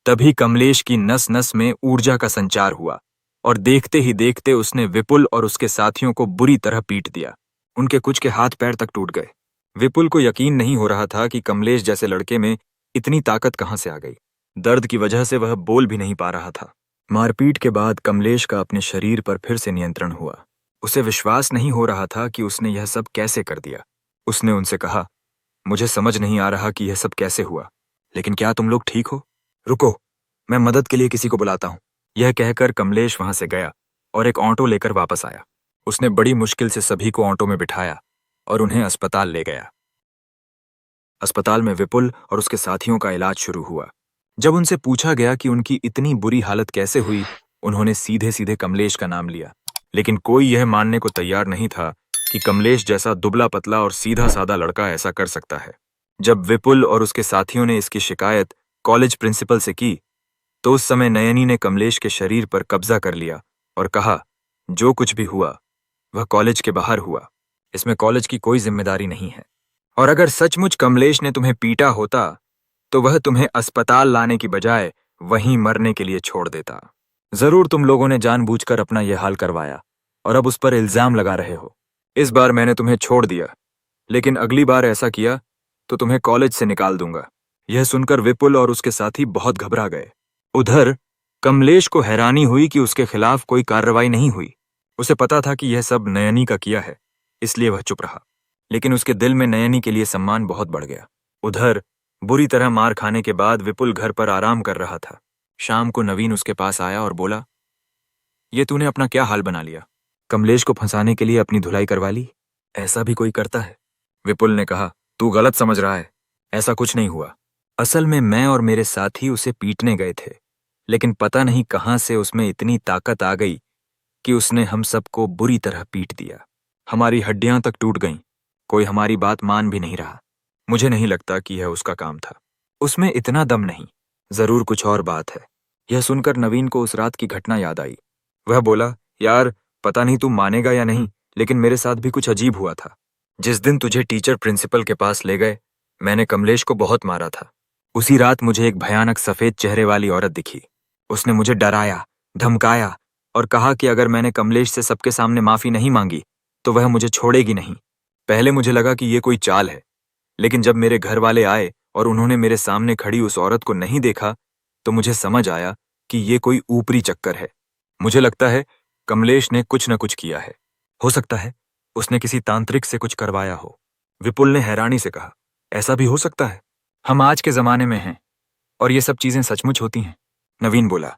S1: तभी कमलेश की नस नस में ऊर्जा का संचार हुआ और देखते ही देखते उसने विपुल और उसके साथियों को बुरी तरह पीट दिया। उनके कुछ के हाथ पैर तक टूट गए। विपुल को यकीन नहीं हो रहा था कि कमलेश जैसे लड़के में इतनी ताकत कहां से आ गई। दर्द की वजह से वह बोल भी नहीं पा रहा था। मारपीट के बाद कमलेश का अपने शरीर पर फिर से नियंत्रण हुआ। उसे विश्वास नहीं हो रहा था कि उसने यह सब कैसे कर दिया। उसने उनसे कहा, मुझे समझ नहीं आ रहा कि यह सब कैसे हुआ, लेकिन क्या तुम लोग ठीक हो? रुको, मैं मदद के लिए किसी को बुलाता हूं। यह कहकर कमलेश वहां से गया और एक ऑटो लेकर वापस आया। उसने बड़ी मुश्किल से सभी को ऑटो में बिठाया और उन्हें अस्पताल ले गया। अस्पताल में विपुल और उसके साथियों का इलाज शुरू हुआ। जब उनसे पूछा गया कि उनकी इतनी बुरी हालत कैसे हुई, उन्होंने सीधे सीधे कमलेश का नाम लिया। लेकिन कोई यह मानने को तैयार नहीं था कि कमलेश जैसा दुबला पतला और सीधा साधा लड़का ऐसा कर सकता है। जब विपुल और उसके साथियों ने इसकी शिकायत कॉलेज प्रिंसिपल से की तो उस समय नयनी ने कमलेश के शरीर पर कब्जा कर लिया और कहा, जो कुछ भी हुआ वह कॉलेज के बाहर हुआ, इसमें कॉलेज की कोई जिम्मेदारी नहीं है। और अगर सचमुच कमलेश ने तुम्हें पीटा होता तो वह तुम्हें अस्पताल लाने की बजाय वहीं मरने के लिए छोड़ देता। जरूर तुम लोगों ने जानबूझकर अपना यह हाल करवाया और अब उस पर इल्जाम लगा रहे हो। इस बार मैंने तुम्हें छोड़ दिया, लेकिन अगली बार ऐसा किया तो तुम्हें कॉलेज से निकाल दूंगा। यह सुनकर विपुल और उसके साथी बहुत घबरा गए। उधर कमलेश को हैरानी हुई कि उसके खिलाफ कोई कार्रवाई नहीं हुई। उसे पता था कि यह सब नयनी का किया है, इसलिए वह चुप रहा, लेकिन उसके दिल में नयनी के लिए सम्मान बहुत बढ़ गया। उधर बुरी तरह मार खाने के बाद विपुल घर पर आराम कर रहा था। शाम को नवीन उसके पास आया और बोला, ये तूने अपना क्या हाल बना लिया? कमलेश को फंसाने के लिए अपनी धुलाई करवा ली? ऐसा भी कोई करता है? विपुल ने कहा, तू गलत समझ रहा है, ऐसा कुछ नहीं हुआ। असल में मैं और मेरे साथी उसे पीटने गए थे, लेकिन पता नहीं कहां से उसमें इतनी ताकत आ गई कि उसने हम सबको बुरी तरह पीट दिया। हमारी हड्डियां तक टूट गईं, कोई हमारी बात मान भी नहीं रहा। मुझे नहीं लगता कि यह उसका काम था, उसमें इतना दम नहीं, जरूर कुछ और बात है। यह सुनकर नवीन को उस रात की घटना याद आई। वह बोला, यार पता नहीं तू मानेगा या नहीं, लेकिन मेरे साथ भी कुछ अजीब हुआ था। जिस दिन तुझे टीचर प्रिंसिपल के पास ले गए, मैंने कमलेश को बहुत मारा था। उसी रात मुझे एक भयानक सफेद चेहरे वाली औरत दिखी। उसने मुझे डराया, धमकाया और कहा कि अगर मैंने कमलेश से सबके सामने माफी नहीं मांगी तो वह मुझे छोड़ेगी नहीं। पहले मुझे लगा कि ये कोई चाल है, लेकिन जब मेरे घर वाले आए और उन्होंने मेरे सामने खड़ी उस औरत को नहीं देखा तो मुझे समझ आया कि ये कोई ऊपरी चक्कर है। मुझे लगता है कमलेश ने कुछ न कुछ किया है। हो सकता है उसने किसी तांत्रिक से कुछ करवाया हो। विपुल ने हैरानी से कहा, ऐसा भी हो सकता है? हम आज के जमाने में हैं और ये सब चीजें सचमुच होती हैं। नवीन बोला,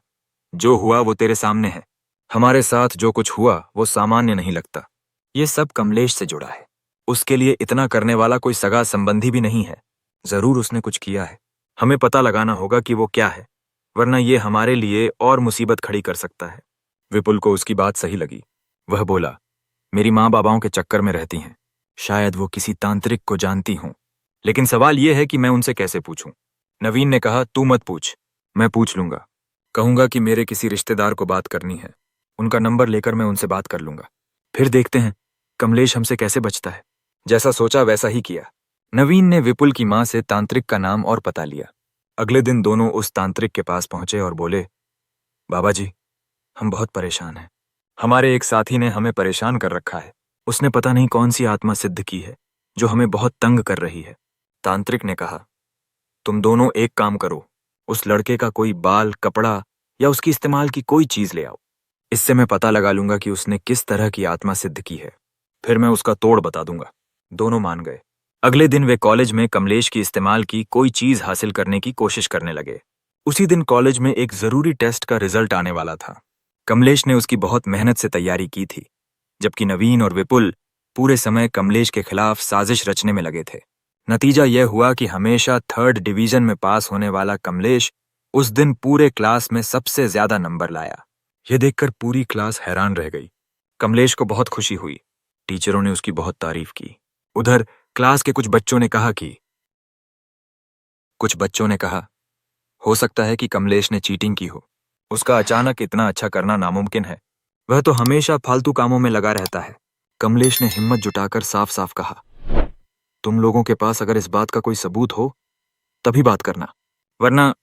S1: जो हुआ वो तेरे सामने है। हमारे साथ जो कुछ हुआ वो सामान्य नहीं लगता। ये सब कमलेश से जुड़ा है। उसके लिए इतना करने वाला कोई सगा संबंधी भी नहीं है। जरूर उसने कुछ किया है। हमें पता लगाना होगा कि वो क्या है, वरना ये हमारे लिए और मुसीबत खड़ी कर सकता है। विपुल को उसकी बात सही लगी। वह बोला, मेरी माँ बाबाओं के चक्कर में रहती हैं, शायद वो किसी तांत्रिक को जानती हों, लेकिन सवाल यह है कि मैं उनसे कैसे पूछूं? नवीन ने कहा, तू मत पूछ, मैं पूछ लूंगा। कहूंगा कि मेरे किसी रिश्तेदार को बात करनी है, उनका नंबर लेकर मैं उनसे बात कर लूंगा। फिर देखते हैं कमलेश हमसे कैसे बचता है। जैसा सोचा वैसा ही किया। नवीन ने विपुल की मां से तांत्रिक का नाम और पता लिया। अगले दिन दोनों उस तांत्रिक के पास पहुंचे और बोले, बाबा जी, हम बहुत परेशान हैं। हमारे एक साथी ने हमें परेशान कर रखा है। उसने पता नहीं कौन सी आत्मा सिद्ध की है जो हमें बहुत तंग कर रही है। तांत्रिक ने कहा, तुम दोनों एक काम करो, उस लड़के का कोई बाल, कपड़ा या उसकी इस्तेमाल की कोई चीज ले आओ। इससे मैं पता लगा लूंगा कि उसने किस तरह की आत्मा सिद्ध की है, फिर मैं उसका तोड़ बता दूंगा। दोनों मान गए। अगले दिन वे कॉलेज में कमलेश की इस्तेमाल की कोई चीज हासिल करने की कोशिश करने लगे। उसी दिन कॉलेज में एक जरूरी टेस्ट का रिजल्ट आने वाला था। कमलेश ने उसकी बहुत मेहनत से तैयारी की थी, जबकि नवीन और विपुल पूरे समय कमलेश के खिलाफ साजिश रचने में लगे थे। नतीजा यह हुआ कि हमेशा 3rd डिवीजन में पास होने वाला कमलेश उस दिन पूरे क्लास में सबसे ज्यादा नंबर लाया। यह देखकर पूरी क्लास हैरान रह गई। कमलेश को बहुत खुशी हुई। टीचरों ने उसकी बहुत तारीफ की। उधर क्लास के कुछ बच्चों ने कहा, हो सकता है कि कमलेश ने चीटिंग की हो। उसका अचानक इतना अच्छा करना नामुमकिन है। वह तो हमेशा फालतू कामों में लगा रहता है। कमलेश ने हिम्मत जुटाकर साफ साफ कहा, तुम लोगों के पास अगर इस बात का कोई सबूत हो तभी बात करना, वरना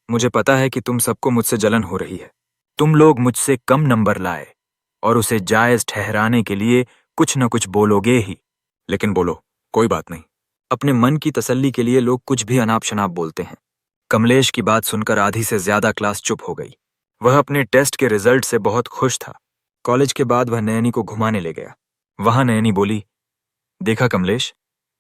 S1: मुझे पता है कि तुम सबको मुझसे जलन हो रही है। तुम लोग मुझसे कम नंबर लाए और उसे जायज ठहराने के लिए कुछ न कुछ बोलोगे ही। लेकिन बोलो, कोई बात नहीं। अपने मन की तसल्ली के लिए लोग कुछ भी अनाप शनाप बोलते हैं। कमलेश की बात सुनकर आधी से ज्यादा क्लास चुप हो गई। वह अपने टेस्ट के रिजल्ट से बहुत खुश था। कॉलेज के बाद वह नयनी को घुमाने ले गया। वहां नयनी बोली, देखा कमलेश,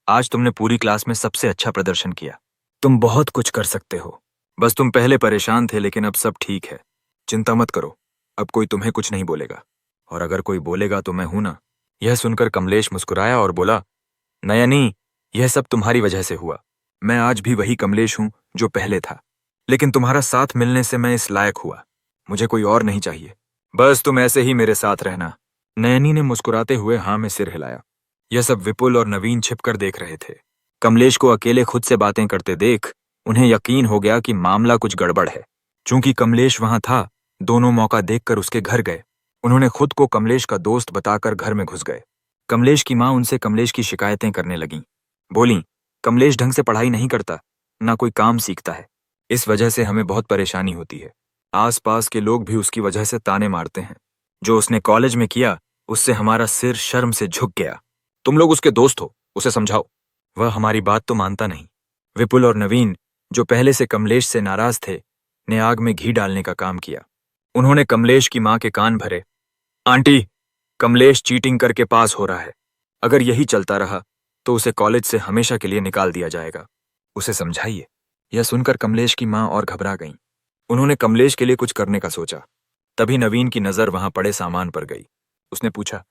S1: आज तुमने पूरी क्लास में सबसे अच्छा प्रदर्शन किया। तुम बहुत कुछ कर सकते हो। बस तुम पहले परेशान थे, लेकिन अब सब ठीक है। चिंता मत करो, अब कोई तुम्हें कुछ नहीं बोलेगा, और अगर कोई बोलेगा तो मैं हूं ना। यह सुनकर कमलेश मुस्कुराया और बोला, नयनी, यह सब तुम्हारी वजह से हुआ। मैं आज भी वही कमलेश हूं जो पहले था, लेकिन तुम्हारा साथ मिलने से मैं इस लायक हुआ। मुझे कोई और नहीं चाहिए, बस तुम ऐसे ही मेरे साथ रहना। नयनी ने मुस्कुराते हुए हाँ में सिर हिलाया। यह सब विपुल और नवीन छिपकर देख रहे थे। कमलेश को अकेले खुद से बातें करते देख उन्हें यकीन हो गया कि मामला कुछ गड़बड़ है। चूंकि कमलेश वहां था, दोनों मौका देखकर उसके घर गए। उन्होंने खुद को कमलेश का दोस्त बताकर घर में घुस गए। कमलेश की माँ उनसे कमलेश की शिकायतें करने लगीं। बोलीं, कमलेश ढंग से पढ़ाई नहीं करता, ना कोई काम सीखता है। इस वजह से हमें बहुत परेशानी होती है। आसपास के लोग भी उसकी वजह से ताने मारते हैं। जो उसने कॉलेज में किया, उससे हमारा सिर शर्म से झुक गया। तुम लोग उसके दोस्त हो, उसे समझाओ। वह हमारी बात तो मानता नहीं। विपुल और नवीन, जो पहले से कमलेश से नाराज थे, ने आग में घी डालने का काम किया। उन्होंने कमलेश की मां के कान भरे। आंटी, कमलेश चीटिंग करके पास हो रहा है। अगर यही चलता रहा तो उसे कॉलेज से हमेशा के लिए निकाल दिया जाएगा। उसे समझाइए। यह सुनकर कमलेश की मां और घबरा गईं। उन्होंने कमलेश के लिए कुछ करने का सोचा। तभी नवीन की नजर वहां पड़े सामान पर गई। उसने पूछा,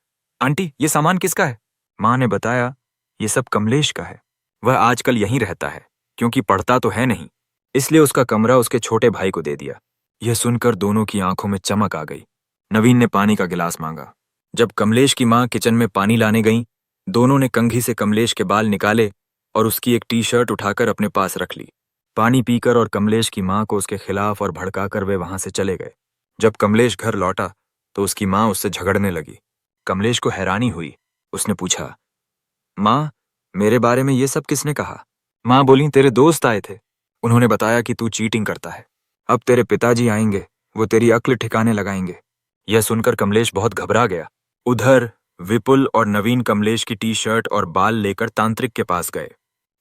S1: आंटी, ये सामान किसका है? मां ने बताया, ये सब कमलेश का है। वह आजकल यहीं रहता है, क्योंकि पढ़ता तो है नहीं, इसलिए उसका कमरा उसके छोटे भाई को दे दिया। यह सुनकर दोनों की आंखों में चमक आ गई। नवीन ने पानी का गिलास मांगा। जब कमलेश की मां किचन में पानी लाने गईं, दोनों ने कंघी से कमलेश के बाल निकाले और उसकी एक टी शर्ट उठाकर अपने पास रख ली। पानी पीकर और कमलेश की मां को उसके खिलाफ और भड़काकर वे वहां से चले गए। जब कमलेश घर लौटा तो उसकी मां उससे झगड़ने लगी। कमलेश को हैरानी हुई। उसने पूछा, मां, मेरे बारे में ये सब किसने कहा? मां बोली, तेरे दोस्त आए थे। उन्होंने बताया कि तू चीटिंग करता है। अब तेरे पिताजी आएंगे, वो तेरी अक्ल ठिकाने लगाएंगे। यह सुनकर कमलेश बहुत घबरा गया। उधर विपुल और नवीन कमलेश की टी शर्ट और बाल लेकर तांत्रिक के पास गए।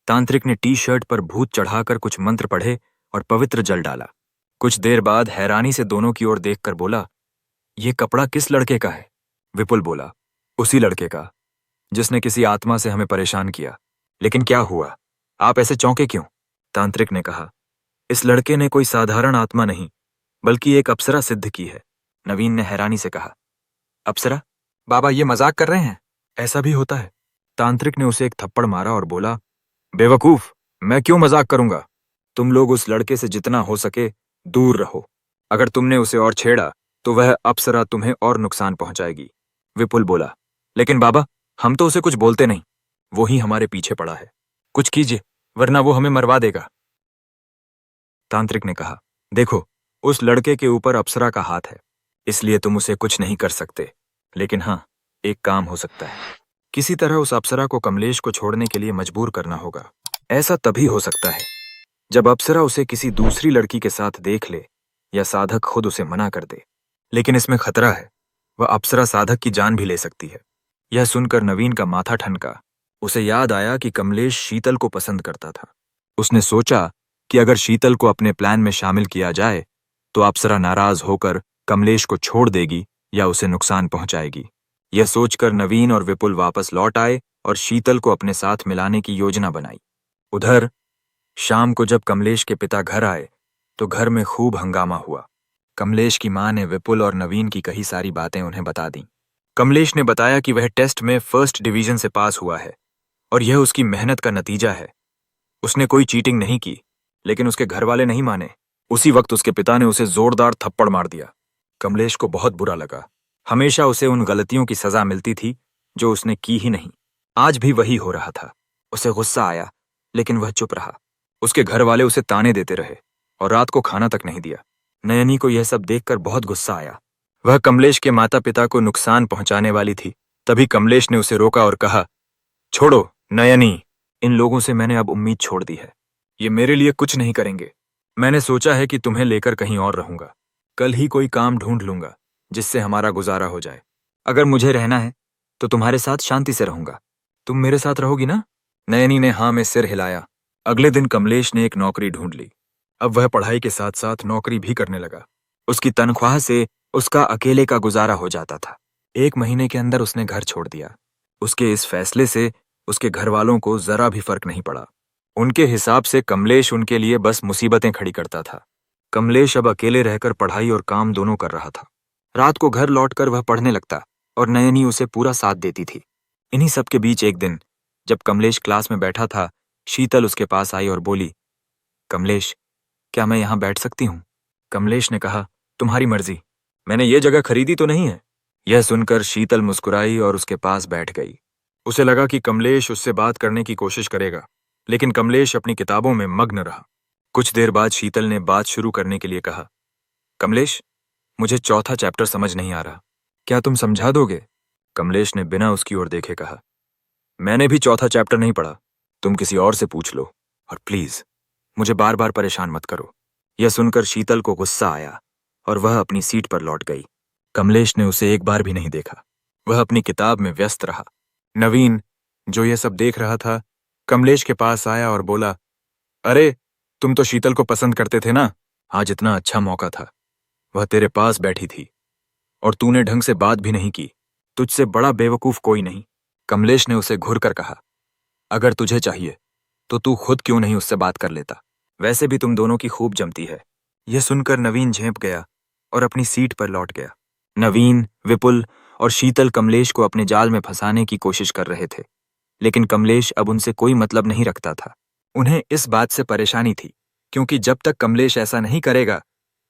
S1: तांत्रिक ने टी शर्ट पर भूत चढ़ाकर कुछ मंत्र पढ़े और पवित्र जल डाला। कुछ देर बाद हैरानी से दोनों की ओर देखकर बोला, ये कपड़ा किस लड़के का है? विपुल बोला, उसी लड़के का, जिसने किसी आत्मा से हमें परेशान किया। लेकिन क्या हुआ? आप ऐसे चौंके क्यों? तांत्रिक ने कहा, इस लड़के ने कोई साधारण आत्मा नहीं, बल्कि एक अप्सरा सिद्ध की है। नवीन ने हैरानी से कहा, अप्सरा? बाबा, ये मजाक कर रहे हैं? ऐसा भी होता है। तांत्रिक ने उसे एक थप्पड़ मारा और बोला, बेवकूफ, मैं क्यों मजाक करूंगा? तुम लोग उस लड़के से जितना हो सके दूर रहो। अगर तुमने उसे और छेड़ा तो वह अप्सरा तुम्हें और नुकसान पहुंचाएगी। विपुल बोला, लेकिन बाबा, हम तो उसे कुछ बोलते नहीं। वो ही हमारे पीछे पड़ा है। कुछ कीजिए, वरना वो हमें मरवा देगा। तांत्रिक ने कहा, देखो, उस लड़के के ऊपर अप्सरा का हाथ है, इसलिए तुम उसे कुछ नहीं कर सकते। लेकिन हाँ, एक काम हो सकता है। किसी तरह उस अप्सरा को कमलेश को छोड़ने के लिए मजबूर करना होगा। ऐसा तभी हो सकता है जब अप्सरा उसे किसी दूसरी लड़की के साथ देख ले या साधक खुद उसे मना कर दे। लेकिन इसमें खतरा है, वह अप्सरा साधक की जान भी ले सकती है। यह सुनकर नवीन का माथा ठनका। उसे याद आया कि कमलेश शीतल को पसंद करता था। उसने सोचा कि अगर शीतल को अपने प्लान में शामिल किया जाए तो अप्सरा नाराज होकर कमलेश को छोड़ देगी या उसे नुकसान पहुंचाएगी। यह सोचकर नवीन और विपुल वापस लौट आए और शीतल को अपने साथ मिलाने की योजना बनाई। उधर शाम को जब कमलेश के पिता घर आए तो घर में खूब हंगामा हुआ। कमलेश की मां ने विपुल और नवीन की कही सारी बातें उन्हें बता दी। कमलेश ने बताया कि वह टेस्ट में फर्स्ट डिवीजन से पास हुआ है और यह उसकी मेहनत का नतीजा है। उसने कोई चीटिंग नहीं की, लेकिन उसके घर वाले नहीं माने। उसी वक्त उसके पिता ने उसे जोरदार थप्पड़ मार दिया। कमलेश को बहुत बुरा लगा। हमेशा उसे उन गलतियों की सजा मिलती थी जो उसने की ही नहीं। आज भी वही हो रहा था। उसे गुस्सा आया, लेकिन वह चुप रहा। उसके घर वाले उसे ताने देते रहे और रात को खाना तक नहीं दिया। नयनी को यह सब देखकर बहुत गुस्सा आया। वह कमलेश के माता पिता को नुकसान पहुंचाने वाली थी। तभी कमलेश ने उसे रोका और कहा, छोड़ो नयनी, इन लोगों से मैंने अब उम्मीद छोड़ दी है। ये मेरे लिए कुछ नहीं करेंगे। मैंने सोचा है कि तुम्हें लेकर कहीं और रहूंगा। कल ही कोई काम ढूंढ लूंगा जिससे हमारा गुजारा हो जाए। अगर मुझे रहना है तो तुम्हारे साथ शांति से रहूंगा। तुम मेरे साथ रहोगी ना? नयनी ने हाँ में सिर हिलाया। अगले दिन कमलेश ने एक नौकरी ढूंढ ली। अब वह पढ़ाई के साथ साथ नौकरी भी करने लगा। उसकी तनख्वाह से उसका अकेले का गुजारा हो जाता था। 1 महीने के अंदर उसने घर छोड़ दिया। उसके इस फैसले से उसके घर वालों को जरा भी फर्क नहीं पड़ा। उनके हिसाब से कमलेश उनके लिए बस मुसीबतें खड़ी करता था। कमलेश अब अकेले रहकर पढ़ाई और काम दोनों कर रहा था। रात को घर लौटकर वह पढ़ने लगता और नयनी उसे पूरा साथ देती थी। इन्हीं सब के बीच एक दिन जब कमलेश क्लास में बैठा था, शीतल उसके पास आई और बोली, कमलेश, क्या मैं यहाँ बैठ सकती हूँ? कमलेश ने कहा, तुम्हारी मर्जी। मैंने ये जगह खरीदी तो नहीं है। यह सुनकर शीतल मुस्कुराई और उसके पास बैठ गई। उसे लगा कि कमलेश उससे बात करने की कोशिश करेगा, लेकिन कमलेश अपनी किताबों में मग्न रहा। कुछ देर बाद शीतल ने बात शुरू करने के लिए कहा, कमलेश, मुझे चौथा चैप्टर समझ नहीं आ रहा, क्या तुम समझा दोगे? कमलेश ने बिना उसकी ओर देखे कहा, मैंने भी चौथा चैप्टर नहीं पढ़ा, तुम किसी और से पूछ लो, और प्लीज मुझे बार बार परेशान मत करो। यह सुनकर शीतल को गुस्सा आया और वह अपनी सीट पर लौट गई। कमलेश ने उसे एक बार भी नहीं देखा, वह अपनी किताब में व्यस्त रहा। नवीन, जो यह सब देख रहा था, कमलेश के पास आया और बोला, अरे, तुम तो शीतल को पसंद करते थे ना? आज इतना अच्छा मौका था, वह तेरे पास बैठी थी और तूने ढंग से बात भी नहीं की। तुझसे बड़ा बेवकूफ कोई नहीं। कमलेश ने उसे घूर कर कहा, अगर तुझे चाहिए तो तू खुद क्यों नहीं उससे बात कर लेता? वैसे भी तुम दोनों की खूब जमती है। यह सुनकर नवीन झेंप गया और अपनी सीट पर लौट गया। नवीन, विपुल और शीतल कमलेश को अपने जाल में फंसाने की कोशिश कर रहे थे, लेकिन कमलेश अब उनसे कोई मतलब नहीं रखता था। उन्हें इस बात से परेशानी थी, क्योंकि जब तक कमलेश ऐसा नहीं करेगा,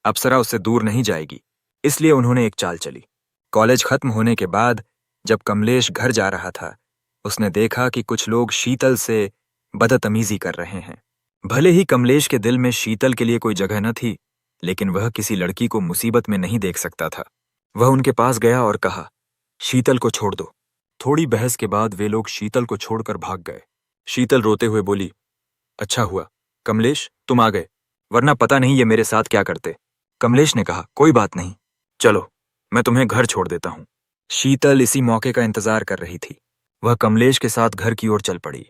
S1: अप्सरा उससे दूर नहीं जाएगी। इसलिए उन्होंने एक चाल चली। कॉलेज खत्म होने के बाद जब कमलेश घर जा रहा था, उसने देखा कि कुछ लोग शीतल से बदतमीजी कर रहे हैं। भले ही कमलेश के दिल में शीतल के लिए कोई जगह न थी, लेकिन वह किसी लड़की को मुसीबत में नहीं देख सकता था। वह उनके पास गया और कहा, शीतल को छोड़ दो। थोड़ी बहस के बाद वे लोग शीतल को छोड़कर भाग गए। शीतल रोते हुए बोली, अच्छा हुआ कमलेश तुम आ गए, वरना पता नहीं ये मेरे साथ क्या करते। कमलेश ने कहा, कोई बात नहीं, चलो मैं तुम्हें घर छोड़ देता हूं। शीतल इसी मौके का इंतजार कर रही थी। वह कमलेश के साथ घर की ओर चल पड़ी।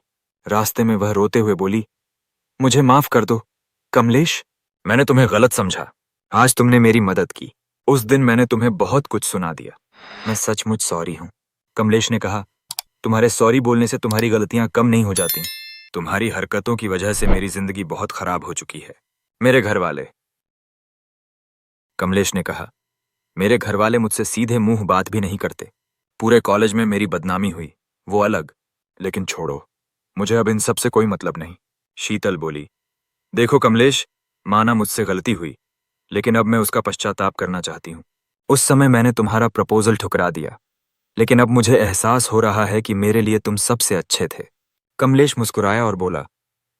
S1: रास्ते में वह रोते हुए बोली, मुझे माफ कर दो कमलेश, मैंने तुम्हें गलत समझा। आज तुमने मेरी मदद की, उस दिन मैंने तुम्हें बहुत कुछ सुना दिया। मैं सचमुच सॉरी हूं। कमलेश ने कहा, तुम्हारे सॉरी बोलने से तुम्हारी गलतियां कम नहीं हो जाती। तुम्हारी हरकतों की वजह से मेरी जिंदगी बहुत खराब हो चुकी है। मेरे घर वाले, कमलेश ने कहा, मेरे घर वाले मुझसे सीधे मुंह बात भी नहीं करते। पूरे कॉलेज में मेरी बदनामी हुई, वो अलग, लेकिन छोड़ो, मुझे अब इन सब से कोई मतलब नहीं। शीतल बोली, देखो कमलेश, माना मुझसे गलती हुई, लेकिन अब मैं उसका पश्चाताप करना चाहती हूँ। उस समय मैंने तुम्हारा प्रपोजल ठुकरा दिया, लेकिन अब मुझे एहसास हो रहा है कि मेरे लिए तुम सबसे अच्छे थे। कमलेश मुस्कुराया और बोला,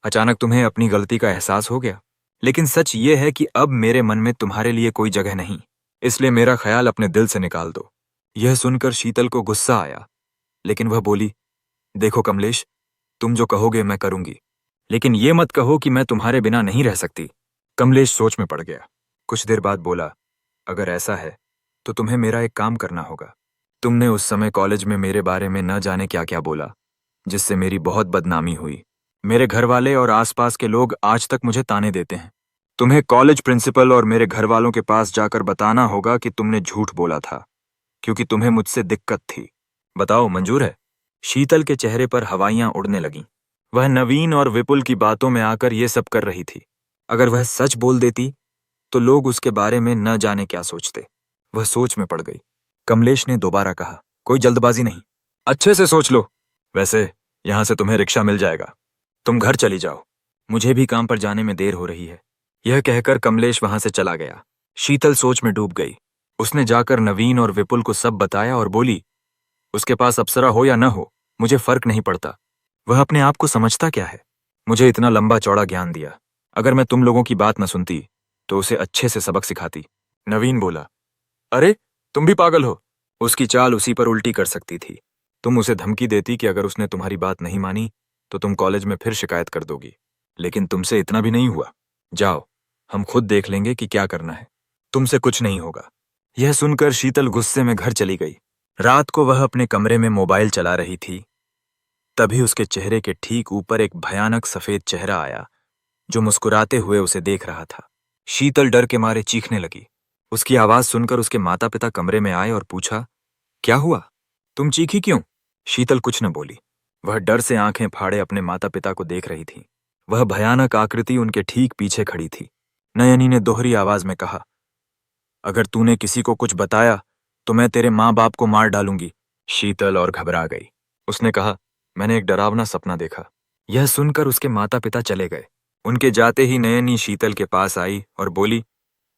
S1: अचानक तुम्हें अपनी गलती का एहसास हो गया, लेकिन सच ये है कि अब मेरे मन में तुम्हारे लिए कोई जगह नहीं, इसलिए मेरा ख्याल अपने दिल से निकाल दो। यह सुनकर शीतल को गुस्सा आया, लेकिन वह बोली, देखो कमलेश, तुम जो कहोगे मैं करूंगी, लेकिन ये मत कहो कि मैं तुम्हारे बिना नहीं रह सकती। कमलेश सोच में पड़ गया। कुछ देर बाद बोला, अगर ऐसा है तो तुम्हें मेरा एक काम करना होगा। तुमने उस समय कॉलेज में मेरे बारे में न जाने क्या क्या बोला, जिससे मेरी बहुत बदनामी हुई। मेरे घर वाले और आसपास के लोग आज तक मुझे ताने देते हैं। तुम्हें कॉलेज प्रिंसिपल और मेरे घर वालों के पास जाकर बताना होगा कि तुमने झूठ बोला था, क्योंकि तुम्हें मुझसे दिक्कत थी। बताओ, मंजूर है? शीतल के चेहरे पर हवाइयां उड़ने लगीं। वह नवीन और विपुल की बातों में आकर ये सब कर रही थी। अगर वह सच बोल देती तो लोग उसके बारे में न जाने क्या सोचते। वह सोच में पड़ गई। कमलेश ने दोबारा कहा, कोई जल्दबाजी नहीं, अच्छे से सोच लो। वैसे यहां से तुम्हें रिक्शा मिल जाएगा, तुम घर चली जाओ, मुझे भी काम पर जाने में देर हो रही है। यह कहकर कमलेश वहां से चला गया। शीतल सोच में डूब गई। उसने जाकर नवीन और विपुल को सब बताया और बोली, उसके पास अप्सरा हो या न हो, मुझे फर्क नहीं पड़ता। वह अपने आप को समझता क्या है? मुझे इतना लंबा चौड़ा ज्ञान दिया, अगर मैं तुम लोगों की बात न सुनती तो उसे अच्छे से सबक सिखाती। नवीन बोला, अरे तुम भी पागल हो। उसकी चाल उसी पर उल्टी कर सकती थी। तुम उसे धमकी देती कि अगर उसने तुम्हारी बात नहीं मानी तो तुम कॉलेज में फिर शिकायत कर दोगी, लेकिन तुमसे इतना भी नहीं हुआ। जाओ, हम खुद देख लेंगे कि क्या करना है, तुमसे कुछ नहीं होगा। यह सुनकर शीतल गुस्से में घर चली गई। रात को वह अपने कमरे में मोबाइल चला रही थी, तभी उसके चेहरे के ठीक ऊपर एक भयानक सफेद चेहरा आया जो मुस्कुराते हुए उसे देख रहा था। शीतल डर के मारे चीखने लगी। उसकी आवाज सुनकर उसके माता पिता कमरे में आए और पूछा, क्या हुआ, तुम चीखी क्यों? शीतल कुछ न बोली। वह डर से आंखें फाड़े अपने माता पिता को देख रही थी। वह भयानक आकृति उनके ठीक पीछे खड़ी थी। नयनी ने दोहरी आवाज में कहा, अगर तूने किसी को कुछ बताया तो मैं तेरे माँ बाप को मार डालूंगी। शीतल और घबरा गई। उसने कहा, मैंने एक डरावना सपना देखा। यह सुनकर उसके माता पिता चले गए। उनके जाते ही नयनी शीतल के पास आई और बोली,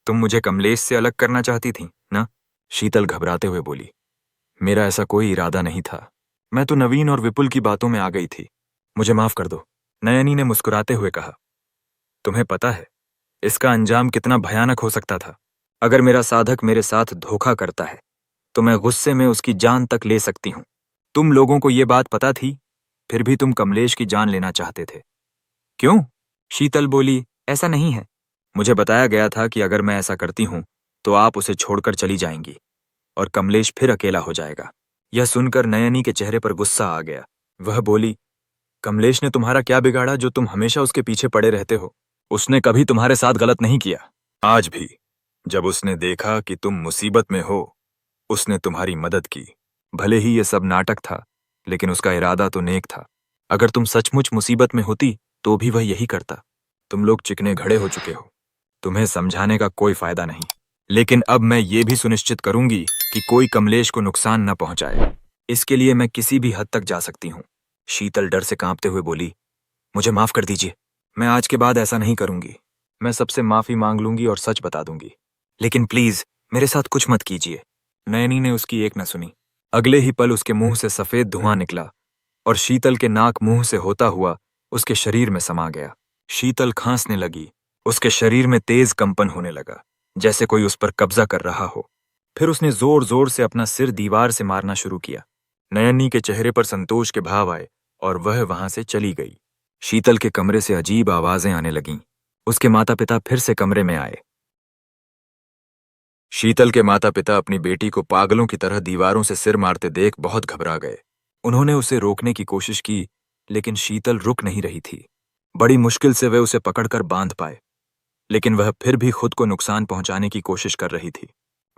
S1: तुम मुझे कमलेश से अलग करना चाहती थी ना? शीतल घबराते हुए बोली, मेरा ऐसा कोई इरादा नहीं था, मैं तो नवीन और विपुल की बातों में आ गई थी। मुझे माफ कर दो। नयनी ने मुस्कुराते हुए कहा। तुम्हें पता है इसका अंजाम कितना भयानक हो सकता था। अगर मेरा साधक मेरे साथ धोखा करता है तो मैं गुस्से में उसकी जान तक ले सकती हूं। तुम लोगों को ये बात पता थी, फिर भी तुम कमलेश की जान लेना चाहते थे। क्यों? शीतल बोली, ऐसा नहीं है। मुझे बताया गया था कि अगर मैं ऐसा करती हूं तो आप उसे छोड़कर चली जाएंगी और कमलेश फिर अकेला हो जाएगा। यह सुनकर नयनी के चेहरे पर गुस्सा आ गया। वह बोली, कमलेश ने तुम्हारा क्या बिगाड़ा जो तुम हमेशा उसके पीछे पड़े रहते हो? उसने कभी तुम्हारे साथ गलत नहीं किया। आज भी जब उसने देखा कि तुम मुसीबत में हो, उसने तुम्हारी मदद की। भले ही यह सब नाटक था, लेकिन उसका इरादा तो नेक था। अगर तुम सचमुच मुसीबत में होती तो भी वह यही करता। तुम लोग चिकने घड़े हो चुके हो, तुम्हें समझाने का कोई फायदा नहीं। लेकिन अब मैं ये भी सुनिश्चित करूंगी कि कोई कमलेश को नुकसान न पहुंचाए। इसके लिए मैं किसी भी हद तक जा सकती हूँ। शीतल डर से कांपते हुए बोली, मुझे माफ कर दीजिए। मैं आज के बाद ऐसा नहीं करूंगी। मैं सबसे माफी मांग लूंगी और सच बता दूंगी। लेकिन प्लीज मेरे साथ कुछ मत कीजिए। नयनी ने उसकी एक न सुनी। अगले ही पल उसके मुंह से सफेद धुआं निकला और शीतल के नाक मुंह से होता हुआ उसके शरीर में समा गया। शीतल खांसने लगी। उसके शरीर में तेज कंपन होने लगा, जैसे कोई उस पर कब्जा कर रहा हो। फिर उसने जोर जोर से अपना सिर दीवार से मारना शुरू किया। नयनी के चेहरे पर संतोष के भाव आए और वह वहां से चली गई। शीतल के कमरे से अजीब आवाजें आने लगीं। उसके माता पिता फिर से कमरे में आए। शीतल के माता पिता अपनी बेटी को पागलों की तरह दीवारों से सिर मारते देख बहुत घबरा गए। उन्होंने उसे रोकने की कोशिश की, लेकिन शीतल रुक नहीं रही थी। बड़ी मुश्किल से वे उसे पकड़कर बांध पाए, लेकिन वह फिर भी खुद को नुकसान पहुंचाने की कोशिश कर रही थी।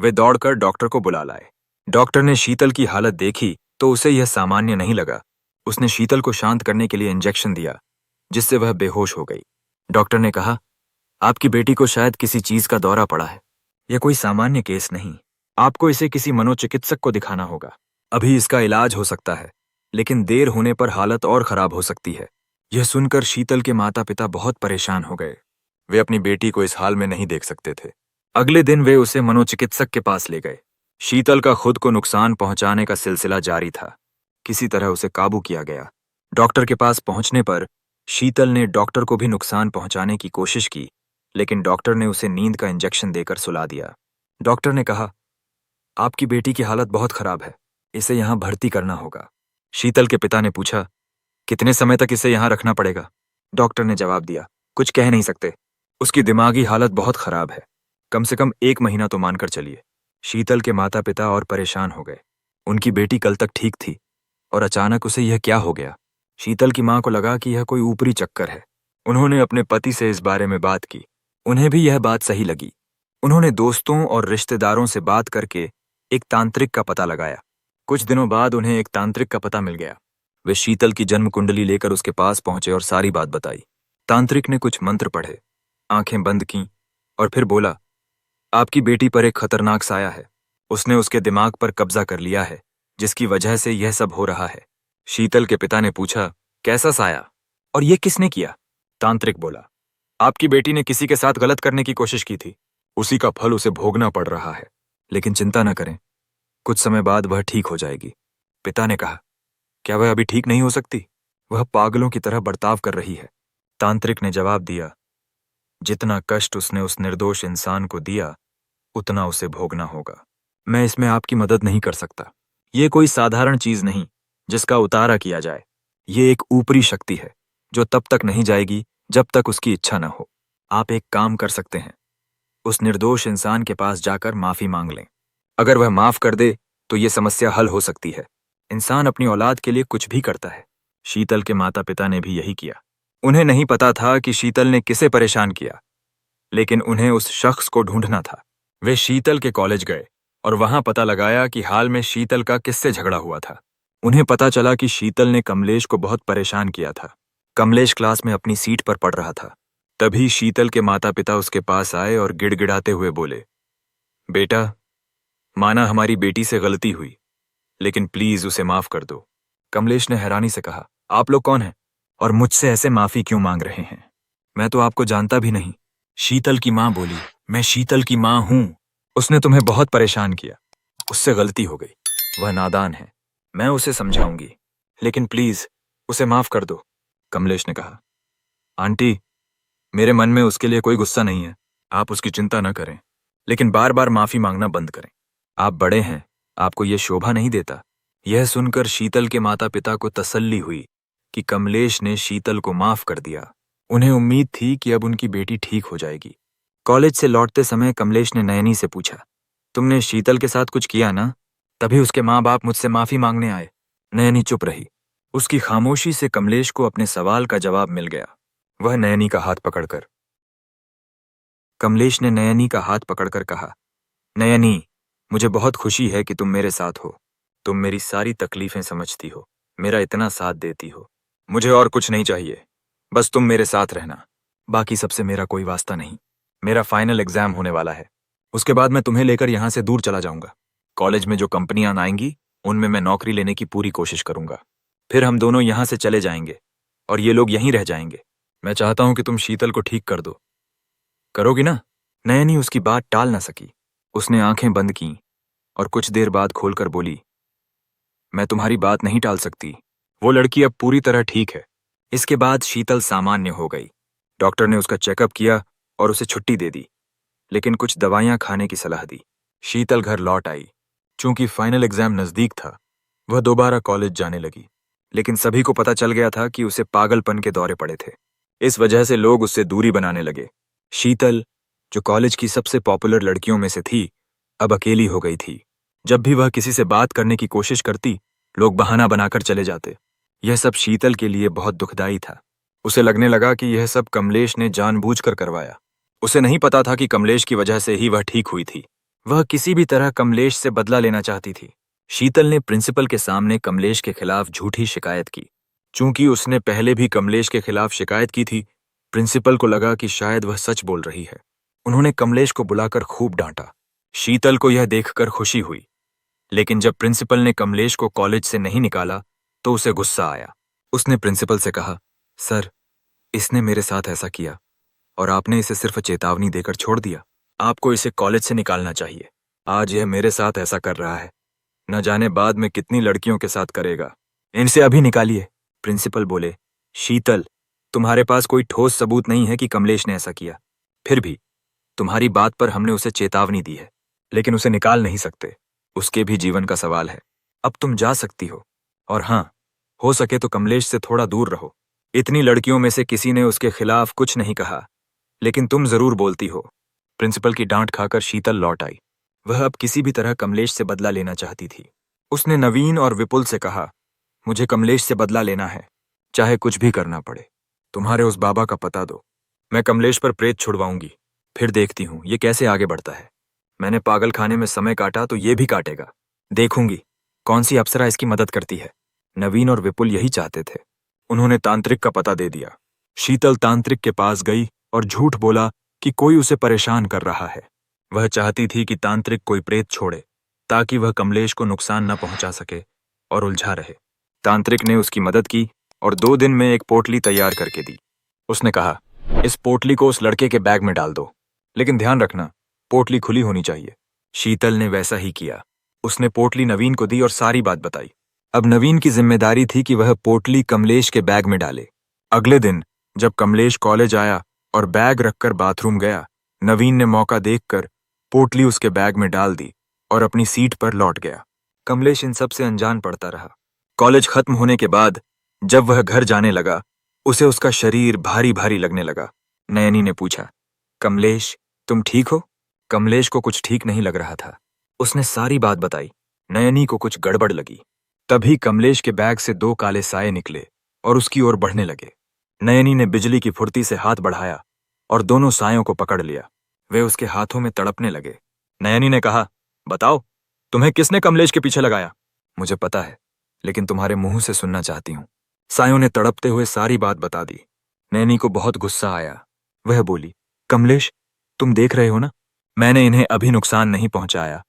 S1: वे दौड़कर डॉक्टर को बुला लाए। डॉक्टर ने शीतल की हालत देखी तो उसे यह सामान्य नहीं लगा। उसने शीतल को शांत करने के लिए इंजेक्शन दिया, जिससे वह बेहोश हो गई। डॉक्टर ने कहा, आपकी बेटी को शायद किसी चीज का दौरा पड़ा है। यह कोई सामान्य केस नहीं। आपको इसे किसी मनोचिकित्सक को दिखाना होगा। अभी इसका इलाज हो सकता है, लेकिन देर होने पर हालत और खराब हो सकती है। यह सुनकर शीतल के माता पिता बहुत परेशान हो गए। वे अपनी बेटी को इस हाल में नहीं देख सकते थे। अगले दिन वे उसे मनोचिकित्सक के पास ले गए। शीतल का खुद को नुकसान पहुंचाने का सिलसिला जारी था। किसी तरह उसे काबू किया गया। डॉक्टर के पास पहुंचने पर शीतल ने डॉक्टर को भी नुकसान पहुंचाने की कोशिश की, लेकिन डॉक्टर ने उसे नींद का इंजेक्शन देकर सुला दिया। डॉक्टर ने कहा, आपकी बेटी की हालत बहुत खराब है, इसे यहां भर्ती करना होगा। शीतल के पिता ने पूछा, कितने समय तक इसे यहां रखना पड़ेगा? डॉक्टर ने जवाब दिया, कुछ कह नहीं सकते। उसकी दिमागी हालत बहुत खराब है। कम से कम 1 महीना तो मानकर चलिए। शीतल के माता पिता और परेशान हो गए। उनकी बेटी कल तक ठीक थी और अचानक उसे यह क्या हो गया? शीतल की मां को लगा कि यह कोई ऊपरी चक्कर है। उन्होंने अपने पति से इस बारे में बात की। उन्हें भी यह बात सही लगी। उन्होंने दोस्तों और रिश्तेदारों से बात करके एक तांत्रिक का पता लगाया। कुछ दिनों बाद उन्हें एक तांत्रिक का पता मिल गया। वे शीतल की जन्म कुंडली लेकर उसके पास पहुंचे और सारी बात बताई। तांत्रिक ने कुछ मंत्र पढ़े, आंखें बंद कीं और फिर बोला, आपकी बेटी पर एक खतरनाक साया है। उसने उसके दिमाग पर कब्जा कर लिया है, जिसकी वजह से यह सब हो रहा है। शीतल के पिता ने पूछा, कैसा साया और यह किसने किया? तांत्रिक बोला, आपकी बेटी ने किसी के साथ गलत करने की कोशिश की थी। उसी का फल उसे भोगना पड़ रहा है। लेकिन चिंता न करें, कुछ समय बाद वह ठीक हो जाएगी। पिता ने कहा, क्या वह अभी ठीक नहीं हो सकती? वह पागलों की तरह बर्ताव कर रही है। तांत्रिक ने जवाब दिया, जितना कष्ट उसने उस निर्दोष इंसान को दिया, उतना उसे भोगना होगा। मैं इसमें आपकी मदद नहीं कर सकता। ये कोई साधारण चीज नहीं जिसका उतारा किया जाए। ये एक ऊपरी शक्ति है जो तब तक नहीं जाएगी जब तक उसकी इच्छा न हो। आप एक काम कर सकते हैं, उस निर्दोष इंसान के पास जाकर माफी मांग लें। अगर वह माफ कर दे तो ये समस्या हल हो सकती है। इंसान अपनी औलाद के लिए कुछ भी करता है। शीतल के माता पिता ने भी यही किया। उन्हें नहीं पता था कि शीतल ने किसे परेशान किया, लेकिन उन्हें उस शख्स को ढूंढना था। वे शीतल के कॉलेज गए और वहां पता लगाया कि हाल में शीतल का किससे झगड़ा हुआ था। उन्हें पता चला कि शीतल ने कमलेश को बहुत परेशान किया था। कमलेश क्लास में अपनी सीट पर पढ़ रहा था। तभी शीतल के माता पिता उसके पास आए और गिड़गिड़ाते हुए बोले, बेटा, माना हमारी बेटी से गलती हुई, लेकिन प्लीज उसे माफ कर दो। कमलेश ने हैरानी से कहा, आप लोग कौन हैं और मुझसे ऐसे माफी क्यों मांग रहे हैं? मैं तो आपको जानता भी नहीं। शीतल की मां बोली, मैं शीतल की मां हूं। उसने तुम्हें बहुत परेशान किया। उससे गलती हो गई। वह नादान है। मैं उसे समझाऊंगी। लेकिन प्लीज उसे माफ कर दो, कमलेश ने कहा। आंटी, मेरे मन में उसके लिए कोई गुस्सा नहीं है, आप उसकी चिंता न करें, लेकिन बार बार माफी मांगना बंद करें। आप बड़े हैं, आपको यह शोभा नहीं देता। यह सुनकर शीतल के माता पिता को तसल्ली हुई कि कमलेश ने शीतल को माफ कर दिया। उन्हें उम्मीद थी कि अब उनकी बेटी ठीक हो जाएगी। कॉलेज से लौटते समय कमलेश ने नयनी से पूछा, तुमने शीतल के साथ कुछ किया ना? तभी उसके माँ बाप मुझसे माफी मांगने आए। नयनी चुप रही। उसकी खामोशी से कमलेश को अपने सवाल का जवाब मिल गया। वह नयनी का हाथ पकड़कर कमलेश ने नयनी का हाथ पकड़कर कहा, नयनी, मुझे बहुत खुशी है कि तुम मेरे साथ हो। तुम मेरी सारी तकलीफें समझती हो, मेरा इतना साथ देती हो। मुझे और कुछ नहीं चाहिए, बस तुम मेरे साथ रहना। बाकी सबसे मेरा कोई वास्ता नहीं। मेरा फाइनल एग्जाम होने वाला है, उसके बाद मैं तुम्हें लेकर यहां से दूर चला जाऊंगा। कॉलेज में जो कंपनियां आएंगी उनमें मैं नौकरी लेने की पूरी कोशिश करूंगा। फिर हम दोनों यहां से चले जाएंगे और ये लोग यहीं रह जाएंगे। मैं चाहता हूं कि तुम शीतल को ठीक कर दो। करोगी ना? नयनी उसकी बात टाल ना सकी। उसने आंखें बंद की और कुछ देर बाद खोलकर बोली, मैं तुम्हारी बात नहीं टाल सकती। वो लड़की अब पूरी तरह ठीक है। इसके बाद शीतल सामान्य हो गई। डॉक्टर ने उसका चेकअप किया और उसे छुट्टी दे दी, लेकिन कुछ दवाइयां खाने की सलाह दी। शीतल घर लौट आई। चूंकि फाइनल एग्जाम नजदीक था, वह दोबारा कॉलेज जाने लगी, लेकिन सभी को पता चल गया था कि उसे पागलपन के दौरे पड़े थे। इस वजह से लोग उससे दूरी बनाने लगे। शीतल, जो कॉलेज की सबसे पॉपुलर लड़कियों में से थी, अब अकेली हो गई थी। जब भी वह किसी से बात करने की कोशिश करती, लोग बहाना बनाकर चले जाते। यह सब शीतल के लिए बहुत दुखदाई था। उसे लगने लगा कि यह सब कमलेश ने जानबूझकर करवाया। उसे नहीं पता था कि कमलेश की वजह से ही वह ठीक हुई थी। वह किसी भी तरह कमलेश से बदला लेना चाहती थी। शीतल ने प्रिंसिपल के सामने कमलेश के खिलाफ झूठी शिकायत की। चूंकि उसने पहले भी कमलेश के खिलाफ शिकायत की थी, प्रिंसिपल को लगा कि शायद वह सच बोल रही है। उन्होंने कमलेश को बुलाकर खूब डांटा। शीतल को यह देखकर खुशी हुई, लेकिन जब प्रिंसिपल ने कमलेश को कॉलेज से नहीं निकाला तो उसे गुस्सा आया। उसने प्रिंसिपल से कहा, सर, इसने मेरे साथ ऐसा किया और आपने इसे सिर्फ चेतावनी देकर छोड़ दिया। आपको इसे कॉलेज से निकालना चाहिए। आज यह मेरे साथ ऐसा कर रहा है, न जाने बाद में कितनी लड़कियों के साथ करेगा। इनसे अभी निकालिए। प्रिंसिपल बोले, शीतल, तुम्हारे पास कोई ठोस सबूत नहीं है कि कमलेश ने ऐसा किया। फिर भी तुम्हारी बात पर हमने उसे चेतावनी दी है, लेकिन उसे निकाल नहीं सकते। उसके भी जीवन का सवाल है। अब तुम जा सकती हो, और हाँ, हो सके तो कमलेश से थोड़ा दूर रहो। इतनी लड़कियों में से किसी ने उसके खिलाफ कुछ नहीं कहा, लेकिन तुम जरूर बोलती हो। प्रिंसिपल की डांट खाकर शीतल लौट आई। वह अब किसी भी तरह कमलेश से बदला लेना चाहती थी। उसने नवीन और विपुल से कहा, मुझे कमलेश से बदला लेना है, चाहे कुछ भी करना पड़े। तुम्हारे उस बाबा का पता दो, मैं कमलेश पर प्रेत छुड़वाऊंगी। फिर देखती हूं ये कैसे आगे बढ़ता है। मैंने पागल खाने में समय काटा तो ये भी काटेगा। देखूंगी कौन सी अप्सरा इसकी मदद करती है। नवीन और विपुल यही चाहते थे। उन्होंने तांत्रिक का पता दे दिया। शीतल तांत्रिक के पास गई और झूठ बोला कि कोई उसे परेशान कर रहा है। वह चाहती थी कि तांत्रिक कोई प्रेत छोड़े ताकि वह कमलेश को नुकसान न पहुंचा सके और उलझा रहे। तांत्रिक ने उसकी मदद की और 2 दिन में एक पोटली तैयार करके दी। उसने कहा, इस पोटली को उस लड़के के बैग में डाल दो, लेकिन ध्यान रखना पोटली खुली होनी चाहिए। शीतल ने वैसा ही किया। उसने पोटली नवीन को दी और सारी बात बताई। अब नवीन की जिम्मेदारी थी कि वह पोटली कमलेश के बैग में डाले। अगले दिन जब कमलेश कॉलेज आया और बैग रखकर बाथरूम गया, नवीन ने मौका देखकर पोटली उसके बैग में डाल दी और अपनी सीट पर लौट गया। कमलेश इन सब से अनजान पड़ता रहा। कॉलेज खत्म होने के बाद जब वह घर जाने लगा, उसे उसका शरीर भारी भारी लगने लगा। नयनी ने पूछा, कमलेश, तुम ठीक हो? कमलेश को कुछ ठीक नहीं लग रहा था। उसने सारी बात बताई। नयनी को कुछ गड़बड़ लगी। तभी कमलेश के बैग से 2 काले साए निकले और उसकी ओर बढ़ने लगे। नयनी ने बिजली की फुर्ती से हाथ बढ़ाया और दोनों सायों को पकड़ लिया। वे उसके हाथों में तड़पने लगे। नयनी ने कहा, बताओ, तुम्हें किसने कमलेश के पीछे लगाया? मुझे पता है, लेकिन तुम्हारे मुंह से सुनना चाहती हूं। सायों ने तड़पते हुए सारी बात बता दी। नयनी को बहुत गुस्सा आया। वह बोली, कमलेश, तुम देख रहे हो ना, मैंने इन्हें अभी नुकसान नहीं पहुंचाया,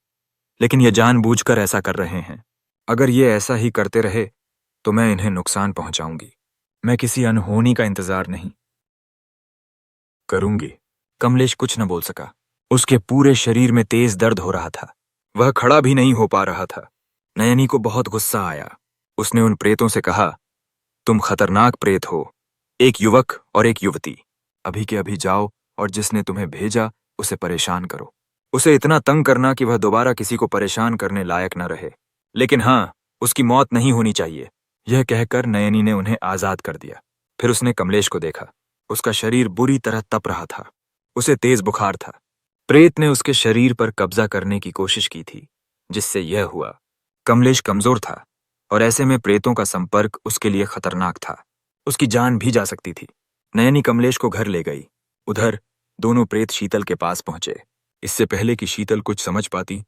S1: लेकिन ये जानबूझकर ऐसा कर रहे हैं। अगर ये ऐसा ही करते रहे तो मैं इन्हें नुकसान पहुंचाऊंगी। मैं किसी अनहोनी का इंतजार नहीं करूंगी। कमलेश कुछ न बोल सका। उसके पूरे शरीर में तेज दर्द हो रहा था। वह खड़ा भी नहीं हो पा रहा था। नयनी को बहुत गुस्सा आया। उसने उन प्रेतों से कहा, तुम खतरनाक प्रेत हो, एक युवक और एक युवती। अभी के अभी जाओ और जिसने तुम्हें भेजा उसे परेशान करो। उसे इतना तंग करना कि वह दोबारा किसी को परेशान करने लायक न रहे, लेकिन हाँ, उसकी मौत नहीं होनी चाहिए। यह कहकर नयनी ने उन्हें आजाद कर दिया। फिर उसने कमलेश को देखा। उसका शरीर बुरी तरह तप रहा था। उसे तेज बुखार था। प्रेत ने उसके शरीर पर कब्जा करने की कोशिश की थी, जिससे यह हुआ। कमलेश कमजोर था और ऐसे में प्रेतों का संपर्क उसके लिए खतरनाक था। उसकी जान भी जा सकती थी। नयनी कमलेश को घर ले गई। उधर दोनों प्रेत शीतल के पास पहुंचे। इससे पहले कि शीतल कुछ समझ पाती,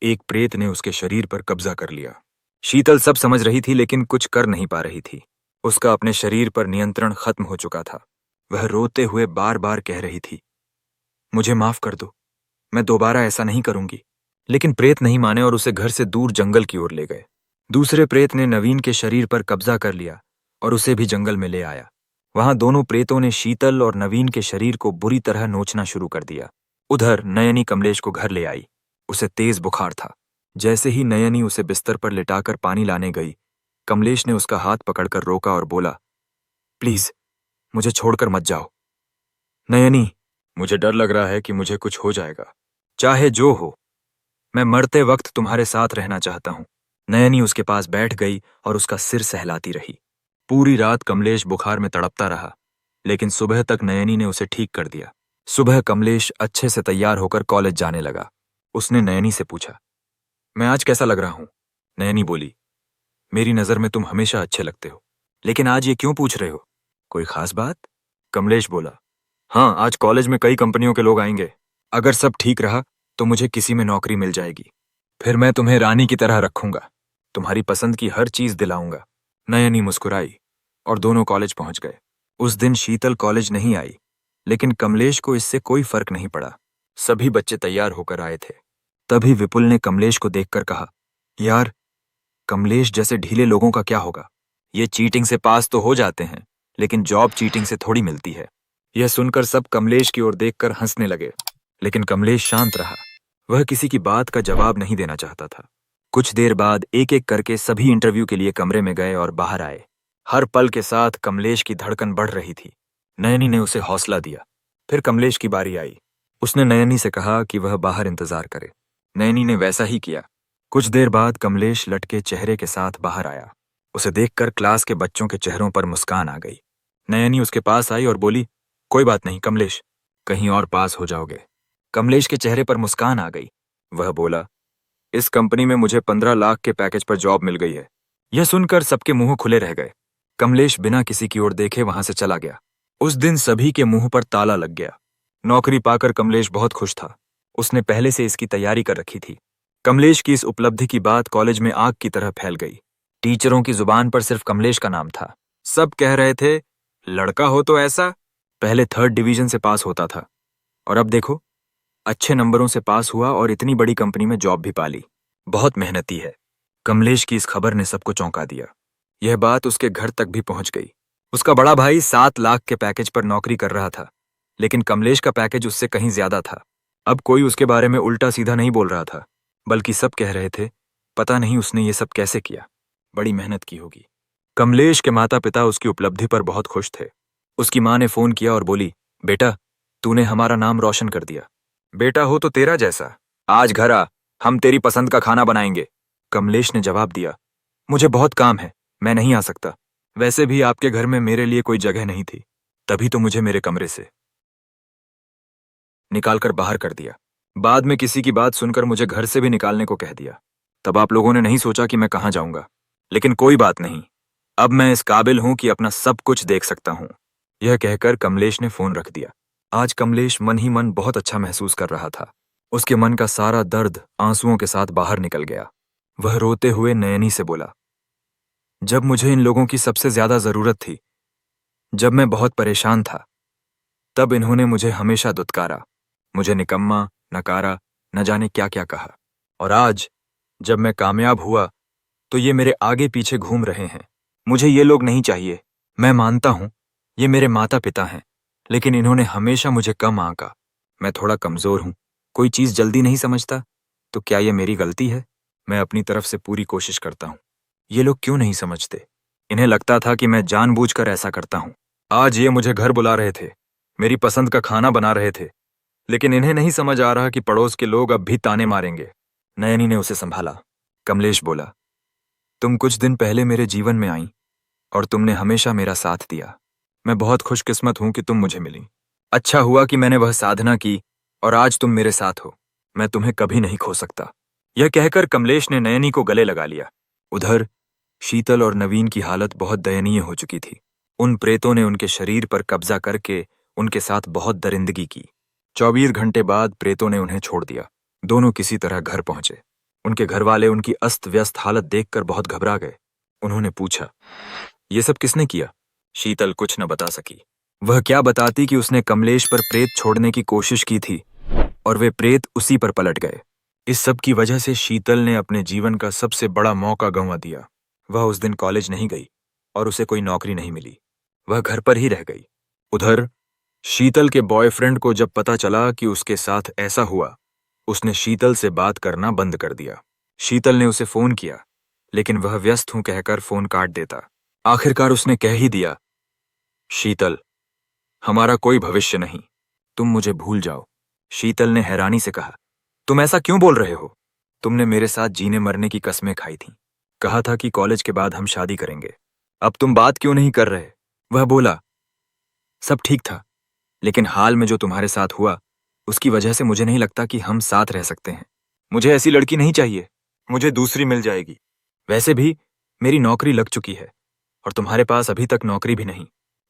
S1: एक प्रेत ने उसके शरीर पर कब्जा कर लिया। शीतल सब समझ रही थी लेकिन कुछ कर नहीं पा रही थी। उसका अपने शरीर पर नियंत्रण खत्म हो चुका था। वह रोते हुए बार बार कह रही थी, मुझे माफ कर दो, मैं दोबारा ऐसा नहीं करूंगी। लेकिन प्रेत नहीं माने और उसे घर से दूर जंगल की ओर ले गए। दूसरे प्रेत ने नवीन के शरीर पर कब्जा कर लिया और उसे भी जंगल में ले आया। वहां दोनों प्रेतों ने शीतल और नवीन के शरीर को बुरी तरह नोचना शुरू कर दिया। उधर नयनी कमलेश को घर ले आई। उसे तेज बुखार था। जैसे ही नयनी उसे बिस्तर पर लिटाकर पानी लाने गई, कमलेश ने उसका हाथ पकड़कर रोका और बोला, प्लीज मुझे छोड़कर मत जाओ। नयनी, मुझे डर लग रहा है कि मुझे कुछ हो जाएगा। चाहे जो हो, मैं मरते वक्त तुम्हारे साथ रहना चाहता हूं। नयनी उसके पास बैठ गई और उसका सिर सहलाती रही। पूरी रात कमलेश बुखार में तड़पता रहा, लेकिन सुबह तक नयनी ने उसे ठीक कर दिया। सुबह कमलेश अच्छे से तैयार होकर कॉलेज जाने लगा। उसने नयनी से पूछा, मैं आज कैसा लग रहा हूं? नयनी बोली, मेरी नजर में तुम हमेशा अच्छे लगते हो, लेकिन आज ये क्यों पूछ रहे हो? कोई खास बात? कमलेश बोला, हाँ, आज कॉलेज में कई कंपनियों के लोग आएंगे। अगर सब ठीक रहा तो मुझे किसी में नौकरी मिल जाएगी। फिर मैं तुम्हें रानी की तरह रखूंगा, तुम्हारी पसंद की हर चीज दिलाऊंगा। नयनी मुस्कुराई और दोनों कॉलेज पहुंच गए। उस दिन शीतल कॉलेज नहीं आई, लेकिन कमलेश को इससे कोई फर्क नहीं पड़ा। सभी बच्चे तैयार होकर आए थे। तभी विपुल ने कमलेश को देखकर कहा, यार, कमलेश जैसे ढीले लोगों का क्या होगा? ये चीटिंग से पास तो हो जाते हैं, लेकिन जॉब चीटिंग से थोड़ी मिलती है। यह सुनकर सब कमलेश की ओर देखकर हंसने लगे, लेकिन कमलेश शांत रहा। वह किसी की बात का जवाब नहीं देना चाहता था। कुछ देर बाद एक एक करके सभी इंटरव्यू के लिए कमरे में गए और बाहर आए। हर पल के साथ कमलेश की धड़कन बढ़ रही थी। नयनी ने उसे हौसला दिया। फिर कमलेश की बारी आई। उसने नयनी से कहा कि वह बाहर इंतजार करे। नयनी ने वैसा ही किया। कुछ देर बाद कमलेश लटके चेहरे के साथ बाहर आया। उसे देखकर क्लास के बच्चों के चेहरों पर मुस्कान आ गई। नयनी उसके पास आई और बोली, कोई बात नहीं कमलेश, कहीं और पास हो जाओगे। कमलेश के चेहरे पर मुस्कान आ गई। वह बोला, इस कंपनी में मुझे 15 लाख के पैकेज पर जॉब मिल गई है। यह सुनकर सबके मुंह खुले रह गए। कमलेश बिना किसी की ओर देखे वहां से चला गया। उस दिन सभी के मुंह पर ताला लग गया। नौकरी पाकर कमलेश बहुत खुश था। उसने पहले से इसकी तैयारी कर रखी थी। कमलेश की इस उपलब्धि की बात कॉलेज में आग की तरह फैल गई। टीचरों की जुबान पर सिर्फ कमलेश का नाम था। सब कह रहे थे, लड़का हो तो ऐसा। पहले 3rd डिवीजन से पास होता था और अब देखो, अच्छे नंबरों से पास हुआ और इतनी बड़ी कंपनी में जॉब भी पाली। बहुत मेहनती है। कमलेश की इस खबर ने सबको चौंका दिया। यह बात उसके घर तक भी पहुंच गई। उसका बड़ा भाई 7 लाख के पैकेज पर नौकरी कर रहा था, लेकिन कमलेश का पैकेज उससे कहीं ज्यादा था। अब कोई उसके बारे में उल्टा सीधा नहीं बोल रहा था, बल्कि सब कह रहे थे, पता नहीं उसने ये सब कैसे किया, बड़ी मेहनत की होगी। कमलेश के माता पिता उसकी उपलब्धि पर बहुत खुश थे। उसकी माँ ने फोन किया और बोली, बेटा, तूने हमारा नाम रोशन कर दिया। बेटा हो तो तेरा जैसा, आज घर आ, हम तेरी पसंद का खाना बनाएंगे। कमलेश ने जवाब दिया, मुझे बहुत काम है, मैं नहीं आ सकता। वैसे भी आपके घर में मेरे लिए कोई जगह नहीं थी, तभी तो मुझे मेरे कमरे से निकालकर बाहर कर दिया। बाद में किसी की बात सुनकर मुझे घर से भी निकालने को कह दिया। तब आप लोगों ने नहीं सोचा कि मैं कहाँ जाऊंगा, लेकिन कोई बात नहीं, अब मैं इस काबिल हूं कि अपना सब कुछ देख सकता हूं। यह कहकर कमलेश ने फोन रख दिया। आज कमलेश मन ही मन बहुत अच्छा महसूस कर रहा था। उसके मन का सारा दर्द आंसुओं के साथ बाहर निकल गया। वह रोते हुए नयनी से बोला, जब मुझे इन लोगों की सबसे ज्यादा जरूरत थी, जब मैं बहुत परेशान था, तब इन्होंने मुझे हमेशा दुत्कारा, मुझे निकम्मा, नकारा, न जाने क्या क्या कहा। और आज जब मैं कामयाब हुआ तो ये मेरे आगे पीछे घूम रहे हैं। मुझे ये लोग नहीं चाहिए। मैं मानता हूं ये मेरे माता पिता हैं, लेकिन इन्होंने हमेशा मुझे कम आंका। मैं थोड़ा कमजोर हूं, कोई चीज जल्दी नहीं समझता, तो क्या ये मेरी गलती है? मैं अपनी तरफ से पूरी कोशिश करता हूं। ये लोग क्यों नहीं समझते? इन्हें लगता था कि मैं जानबूझकर ऐसा करता हूँ। आज ये मुझे घर बुला रहे थे, मेरी पसंद का खाना बना रहे थे, लेकिन इन्हें नहीं समझ आ रहा कि पड़ोस के लोग अब भी ताने मारेंगे। नयनी ने उसे संभाला। कमलेश बोला, तुम कुछ दिन पहले मेरे जीवन में आई और तुमने हमेशा मेरा साथ दिया। मैं बहुत खुशकिस्मत हूं कि तुम मुझे मिली। अच्छा हुआ कि मैंने वह साधना की और आज तुम मेरे साथ हो। मैं तुम्हें कभी नहीं खो सकता। यह कहकर कमलेश ने नयनी को गले लगा लिया। उधर शीतल और नवीन की हालत बहुत दयनीय हो चुकी थी। उन प्रेतों ने उनके शरीर पर कब्जा करके उनके साथ बहुत दरिंदगी की। 24 घंटे बाद प्रेतों ने उन्हें छोड़ दिया। दोनों किसी तरह घर पहुंचे। उनके घरवाले उनकी अस्त व्यस्त हालत देखकर बहुत घबरा गए। उन्होंने पूछा, ये सब किसने किया? शीतल कुछ न बता सकी। वह क्या बताती कि उसने कमलेश पर प्रेत छोड़ने की कोशिश की थी और वे प्रेत उसी पर पलट गए। इस सब की वजह से शीतल ने अपने जीवन का सबसे बड़ा मौका गंवा दिया। वह उस दिन कॉलेज नहीं गई और उसे कोई नौकरी नहीं मिली। वह घर पर ही रह गई। उधर शीतल के बॉयफ्रेंड को जब पता चला कि उसके साथ ऐसा हुआ, उसने शीतल से बात करना बंद कर दिया। शीतल ने उसे फोन किया, लेकिन वह व्यस्त हूं कहकर फोन काट देता। आखिरकार उसने कह ही दिया, शीतल, हमारा कोई भविष्य नहीं, तुम मुझे भूल जाओ। शीतल ने हैरानी से कहा, तुम ऐसा क्यों बोल रहे हो? तुमने मेरे साथ जीने मरने की कस्में खाई थीं। कहा था कि कॉलेज के बाद हम शादी करेंगे। अब तुम बात क्यों नहीं कर रहे? वह बोला, सब ठीक था, लेकिन हाल में जो तुम्हारे साथ हुआ उसकी वजह से मुझे नहीं लगता कि हम साथ रह सकते हैं। मुझे ऐसी लड़की नहीं चाहिए, मुझे दूसरी मिल जाएगी। वैसे भी मेरी नौकरी लग चुकी है और तुम्हारे पास अभी तक नौकरी भी नहीं।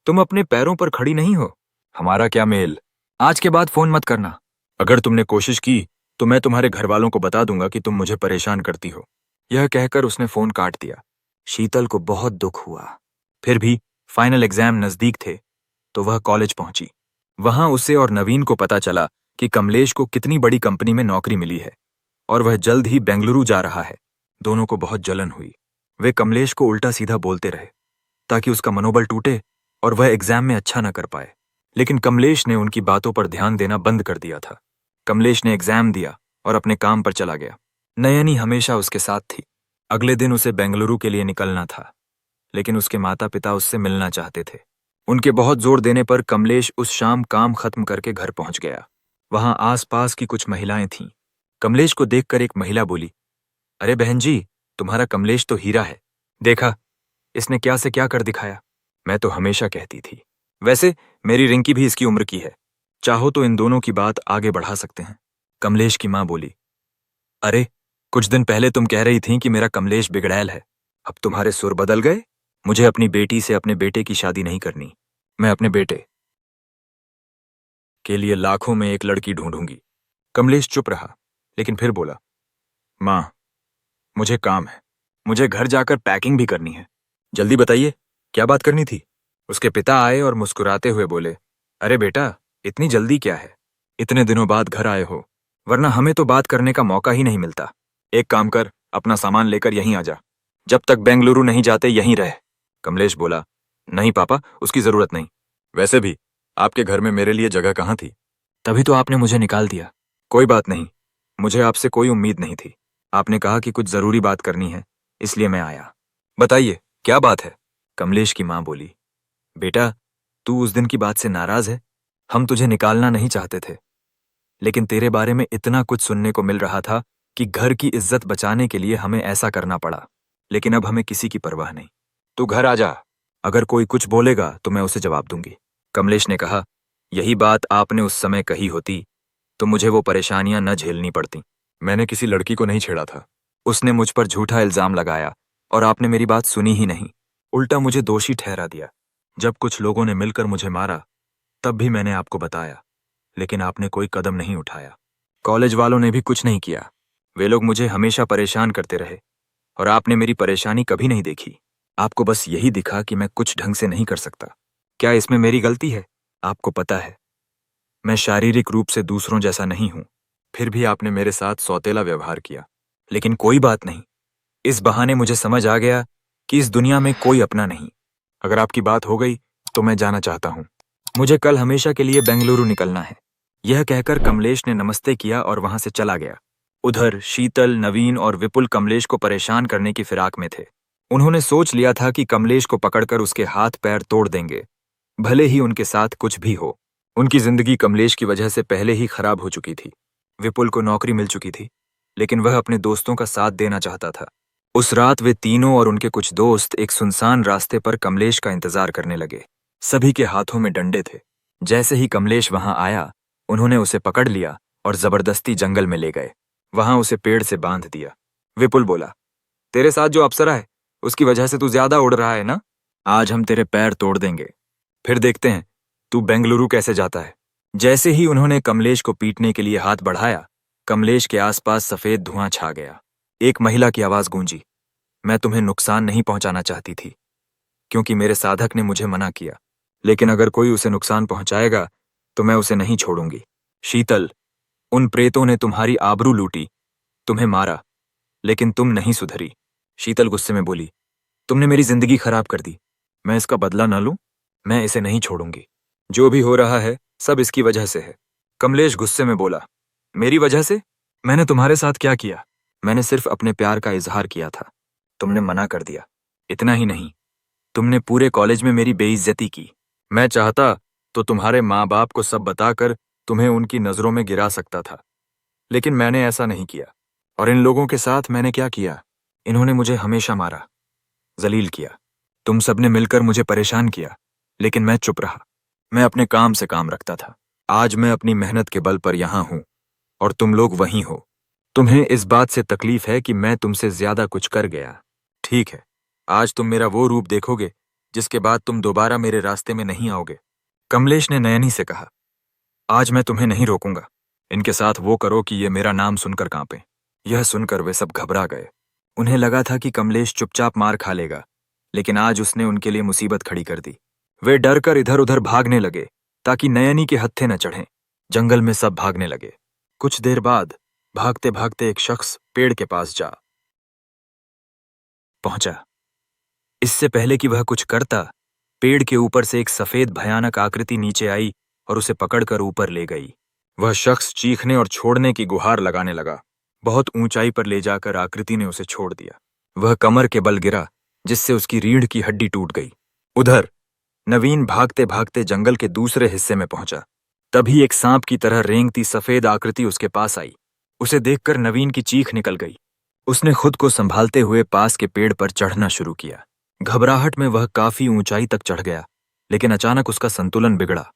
S1: तुम अपने पैरों पर खड़ी नहीं हो। हमारा क्या मेल? आज के बाद फोन मत करना। अगर तुमने कोशिश की तो मैं तुम्हारे घर वालों को बता दूंगा कि तुम मुझे परेशान करती हो। यह कहकर उसने फोन काट दिया। शीतल को बहुत दुख हुआ। फिर भी फाइनल एग्जाम नजदीक थे तो वह कॉलेज पहुंची। वहां उसे और नवीन को पता चला कि कमलेश को कितनी बड़ी कंपनी में नौकरी मिली है और वह जल्द ही बेंगलुरु जा रहा है। दोनों को बहुत जलन हुई। वे कमलेश को उल्टा सीधा बोलते रहे ताकि उसका मनोबल टूटे और वह एग्जाम में अच्छा न कर पाए, लेकिन कमलेश ने उनकी बातों पर ध्यान देना बंद कर दिया था। कमलेश ने एग्जाम दिया और अपने काम पर चला गया। नयनी हमेशा उसके साथ थी। अगले दिन उसे बेंगलुरु के लिए निकलना था, लेकिन उसके माता पिता उससे मिलना चाहते थे। उनके बहुत जोर देने पर कमलेश उस शाम काम खत्म करके घर पहुंच गया। वहां आसपास की कुछ महिलाएं थीं। कमलेश को देखकर एक महिला बोली, अरे बहन जी, तुम्हारा कमलेश तो हीरा है। देखा इसने क्या से क्या कर दिखाया। मैं तो हमेशा कहती थी। वैसे मेरी रिंकी भी इसकी उम्र की है, चाहो तो इन दोनों की बात आगे बढ़ा सकते हैं। कमलेश की मां बोली, अरे कुछ दिन पहले तुम कह रही थीं कि मेरा कमलेश बिगड़ैल है, अब तुम्हारे सुर बदल गए? मुझे अपनी बेटी से अपने बेटे की शादी नहीं करनी। मैं अपने बेटे के लिए लाखों में एक लड़की ढूंढूंगी। कमलेश चुप रहा, लेकिन फिर बोला, मां, मुझे काम है, मुझे घर जाकर पैकिंग भी करनी है। जल्दी बताइए, क्या बात करनी थी? उसके पिता आए और मुस्कुराते हुए बोले, अरे बेटा, इतनी जल्दी क्या है? इतने दिनों बाद घर आए हो, वरना हमें तो बात करने का मौका ही नहीं मिलता। एक काम कर, अपना सामान लेकर यहीं आ जा। जब तक बेंगलुरु नहीं जाते यहीं रह। कमलेश बोला, नहीं पापा, उसकी जरूरत नहीं। वैसे भी आपके घर में मेरे लिए जगह कहाँ थी? तभी तो आपने मुझे निकाल दिया। कोई बात नहीं, मुझे आपसे कोई उम्मीद नहीं थी। आपने कहा कि कुछ जरूरी बात करनी है, इसलिए मैं आया। बताइए, क्या बात है? कमलेश की मां बोली, बेटा, तू उस दिन की बात से नाराज है? हम तुझे निकालना नहीं चाहते थे, लेकिन तेरे बारे में इतना कुछ सुनने को मिल रहा था कि घर की इज्जत बचाने के लिए हमें ऐसा करना पड़ा। लेकिन अब हमें किसी की परवाह नहीं। तू घर आ जा। अगर कोई कुछ बोलेगा तो मैं उसे जवाब दूंगी। कमलेश ने कहा, यही बात आपने उस समय कही होती तो मुझे वो परेशानियां न झेलनी पड़ती। मैंने किसी लड़की को नहीं छेड़ा था। उसने मुझ पर झूठा इल्जाम लगाया और आपने मेरी बात सुनी ही नहीं, उल्टा मुझे दोषी ठहरा दिया। जब कुछ लोगों ने मिलकर मुझे मारा तब भी मैंने आपको बताया, लेकिन आपने कोई कदम नहीं उठाया। कॉलेज वालों ने भी कुछ नहीं किया। वे लोग मुझे हमेशा परेशान करते रहे और आपने मेरी परेशानी कभी नहीं देखी। आपको बस यही दिखा कि मैं कुछ ढंग से नहीं कर सकता। क्या इसमें मेरी गलती है? आपको पता है मैं शारीरिक रूप से दूसरों जैसा नहीं हूं, फिर भी आपने मेरे साथ सौतेला व्यवहार किया। लेकिन कोई बात नहीं, इस बहाने मुझे समझ आ गया कि इस दुनिया में कोई अपना नहीं। अगर आपकी बात हो गई तो मैं जाना चाहता हूं। मुझे कल हमेशा के लिए बेंगलुरु निकलना है। यह कहकर कमलेश ने नमस्ते किया और वहां से चला गया। उधर शीतल, नवीन और विपुल कमलेश को परेशान करने की फिराक में थे। उन्होंने सोच लिया था कि कमलेश को पकड़कर उसके हाथ पैर तोड़ देंगे, भले ही उनके साथ कुछ भी हो। उनकी जिंदगी कमलेश की वजह से पहले ही खराब हो चुकी थी। विपुल को नौकरी मिल चुकी थी, लेकिन वह अपने दोस्तों का साथ देना चाहता था। उस रात वे तीनों और उनके कुछ दोस्त एक सुनसान रास्ते पर कमलेश का इंतजार करने लगे। सभी के हाथों में डंडे थे। जैसे ही कमलेश वहां आया, उन्होंने उसे पकड़ लिया और जबरदस्ती जंगल में ले गए। वहां उसे पेड़ से बांध दिया। विपुल बोला, तेरे साथ जो अप्सरा है उसकी वजह से तू ज्यादा उड़ रहा है ना? आज हम तेरे पैर तोड़ देंगे, फिर देखते हैं तू बेंगलुरु कैसे जाता है। जैसे ही उन्होंने कमलेश को पीटने के लिए हाथ बढ़ाया, कमलेश के आसपास सफेद धुआं छा गया। एक महिला की आवाज गूंजी, मैं तुम्हें नुकसान नहीं पहुंचाना चाहती थी, क्योंकि मेरे साधक ने मुझे मना किया, लेकिन अगर कोई उसे नुकसान पहुंचाएगा तो मैं उसे नहीं छोड़ूंगी। शीतल, उन प्रेतों ने तुम्हारी आबरू लूटी, तुम्हें मारा, लेकिन तुम नहीं सुधरी। शीतल गुस्से में बोली, तुमने मेरी जिंदगी खराब कर दी, मैं इसका बदला न लूं? मैं इसे नहीं छोड़ूंगी। जो भी हो रहा है सब इसकी वजह से है। कमलेश गुस्से में बोला, मेरी वजह से? मैंने तुम्हारे साथ क्या किया? मैंने सिर्फ अपने प्यार का इजहार किया था, तुमने मना कर दिया। इतना ही नहीं, तुमने पूरे कॉलेज में मेरी बेइज्जती की। मैं चाहता तो तुम्हारे माँ बाप को सब बताकर तुम्हें उनकी नजरों में गिरा सकता था, लेकिन मैंने ऐसा नहीं किया। और इन लोगों के साथ मैंने क्या किया? इन्होंने मुझे हमेशा मारा, जलील किया। तुम सबने मिलकर मुझे परेशान किया, लेकिन मैं चुप रहा। मैं अपने काम से काम रखता था। आज मैं अपनी मेहनत के बल पर यहां हूं और तुम लोग वहीं हो। तुम्हें इस बात से तकलीफ है कि मैं तुमसे ज्यादा कुछ कर गया। ठीक है, आज तुम मेरा वो रूप देखोगे जिसके बाद तुम दोबारा मेरे रास्ते में नहीं आओगे। कमलेश ने नयनी से कहा, आज मैं तुम्हें नहीं रोकूंगा। इनके साथ वो करो कि ये मेरा नाम सुनकर कांपे। यह सुनकर वे सब घबरा गए। उन्हें लगा था कि कमलेश चुपचाप मार खा लेगा, लेकिन आज उसने उनके लिए मुसीबत खड़ी कर दी। वे डर कर इधर उधर भागने लगे ताकि नयनी के हत्थे न चढ़ें। जंगल में सब भागने लगे। कुछ देर बाद भागते भागते एक शख्स पेड़ के पास जा पहुंचा। इससे पहले कि वह कुछ करता, पेड़ के ऊपर से एक सफेद भयानक आकृति नीचे आई और उसे पकड़कर ऊपर ले गई। वह शख्स चीखने और छोड़ने की गुहार लगाने लगा। बहुत ऊंचाई पर ले जाकर आकृति ने उसे छोड़ दिया। वह कमर के बल गिरा, जिससे उसकी रीढ़ की हड्डी टूट गई। उधर नवीन भागते भागते जंगल के दूसरे हिस्से में पहुंचा। तभी एक सांप की तरह रेंगती सफेद आकृति उसके पास आई। उसे देखकर नवीन की चीख निकल गई। उसने खुद को संभालते हुए पास के पेड़ पर चढ़ना शुरू किया। घबराहट में वह काफी ऊंचाई तक चढ़ गया, लेकिन अचानक उसका संतुलन बिगड़ा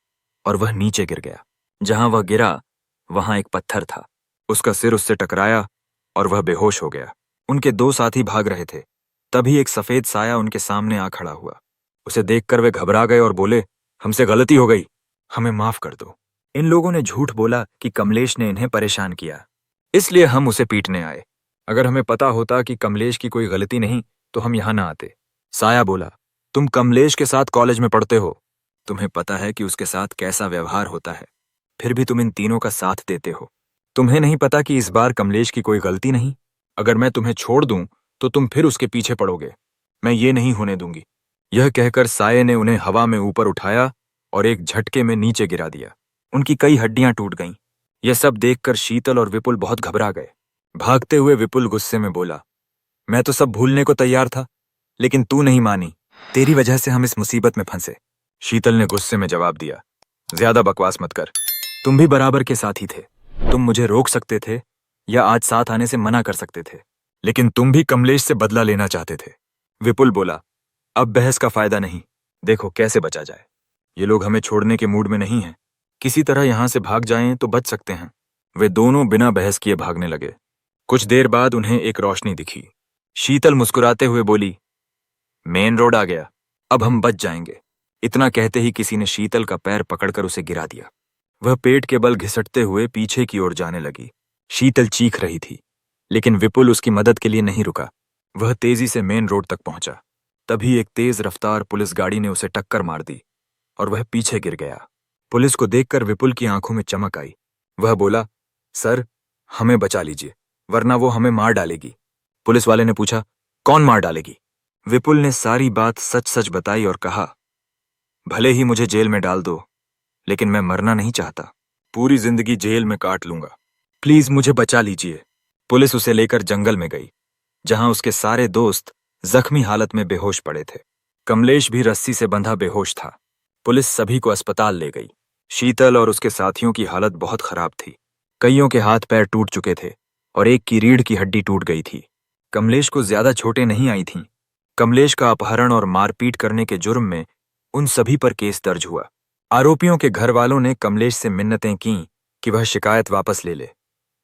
S1: और वह नीचे गिर गया। जहां वह गिरा वहां एक पत्थर था। उसका सिर उससे टकराया और वह बेहोश हो गया। उनके दो साथी भाग रहे थे। तभी एक सफेद साया उनके सामने आ खड़ा हुआ। उसे देखकर वे घबरा गए और बोले, हमसे गलती हो गई, हमें माफ कर दो। इन लोगों ने झूठ बोला कि कमलेश ने इन्हें परेशान किया, इसलिए हम उसे पीटने आए। अगर हमें पता होता कि कमलेश की कोई गलती नहीं तो हम यहां ना आते। साया बोला, तुम कमलेश के साथ कॉलेज में पढ़ते हो, तुम्हें पता है कि उसके साथ कैसा व्यवहार होता है, फिर भी तुम इन तीनों का साथ देते हो। तुम्हें नहीं पता कि इस बार कमलेश की कोई गलती नहीं? अगर मैं तुम्हें छोड़ दूं तो तुम फिर उसके पीछे पड़ोगे। मैं ये नहीं होने दूंगी। यह कहकर साये ने उन्हें हवा में ऊपर उठाया और एक झटके में नीचे गिरा दिया। उनकी कई हड्डियां टूट गईं। यह सब देखकर शीतल और विपुल बहुत घबरा गए। भागते हुए विपुल गुस्से में बोला, मैं तो सब भूलने को तैयार था, लेकिन तू नहीं मानी। तेरी वजह से हम इस मुसीबत में फंसे। शीतल ने गुस्से में जवाब दिया, ज्यादा बकवास मत कर। तुम भी बराबर के साथी थे। तुम मुझे रोक सकते थे या आज साथ आने से मना कर सकते थे, लेकिन तुम भी कमलेश से बदला लेना चाहते थे। विपुल बोला, अब बहस का फायदा नहीं, देखो कैसे बचा जाए। ये लोग हमें छोड़ने के मूड में नहीं हैं। किसी तरह यहां से भाग जाएं तो बच सकते हैं। वे दोनों बिना बहस किए भागने लगे। कुछ देर बाद उन्हें एक रोशनी दिखी। शीतल मुस्कुराते हुए बोली, मेन रोड आ गया, अब हम बच जाएंगे। इतना कहते ही किसी ने शीतल का पैर पकड़कर उसे गिरा दिया। वह पेट के बल घिसटते हुए पीछे की ओर जाने लगी। शीतल चीख रही थी, लेकिन विपुल उसकी मदद के लिए नहीं रुका। वह तेजी से मेन रोड तक पहुंचा। तभी एक तेज रफ्तार पुलिस गाड़ी ने उसे टक्कर मार दी और वह पीछे गिर गया। पुलिस को देखकर विपुल की आंखों में चमक आई। वह बोला, सर, हमें बचा लीजिए, वरना वो हमें मार डालेगी। पुलिस वाले ने पूछा, कौन मार डालेगी? विपुल ने सारी बात सच सच बताई और कहा, भले ही मुझे जेल में डाल दो, लेकिन मैं मरना नहीं चाहता। पूरी जिंदगी जेल में काट लूंगा, प्लीज मुझे बचा लीजिए। पुलिस उसे लेकर जंगल में गई, जहां उसके सारे दोस्त जख्मी हालत में बेहोश पड़े थे। कमलेश भी रस्सी से बंधा बेहोश था। पुलिस सभी को अस्पताल ले गई। शीतल और उसके साथियों की हालत बहुत खराब थी। कईयों के हाथ पैर टूट चुके थे और एक की रीढ़ की हड्डी टूट गई थी। कमलेश को ज्यादा चोटें नहीं आई थीं। कमलेश का अपहरण और मारपीट करने के जुर्म में उन सभी पर केस दर्ज हुआ। आरोपियों के घर वालों ने कमलेश से मिन्नतें कीं कि वह शिकायत वापस ले ले,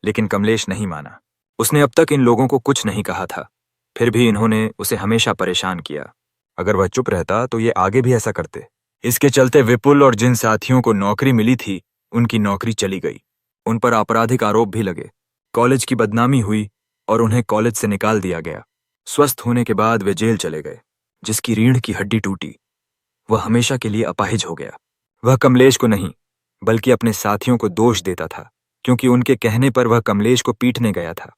S1: लेकिन कमलेश नहीं माना। उसने अब तक इन लोगों को कुछ नहीं कहा था, फिर भी इन्होंने उसे हमेशा परेशान किया। अगर वह चुप रहता तो ये आगे भी ऐसा करते। इसके चलते विपुल और जिन साथियों को नौकरी मिली थी उनकी नौकरी चली गई। उन पर आपराधिक आरोप भी लगे। कॉलेज की बदनामी हुई और उन्हें कॉलेज से निकाल दिया गया। स्वस्थ होने के बाद वे जेल चले गए। जिसकी रीढ़ की हड्डी टूटी वह हमेशा के लिए अपाहिज हो गया। वह कमलेश को नहीं बल्कि अपने साथियों को दोष देता था, क्योंकि उनके कहने पर वह कमलेश को पीटने गया था।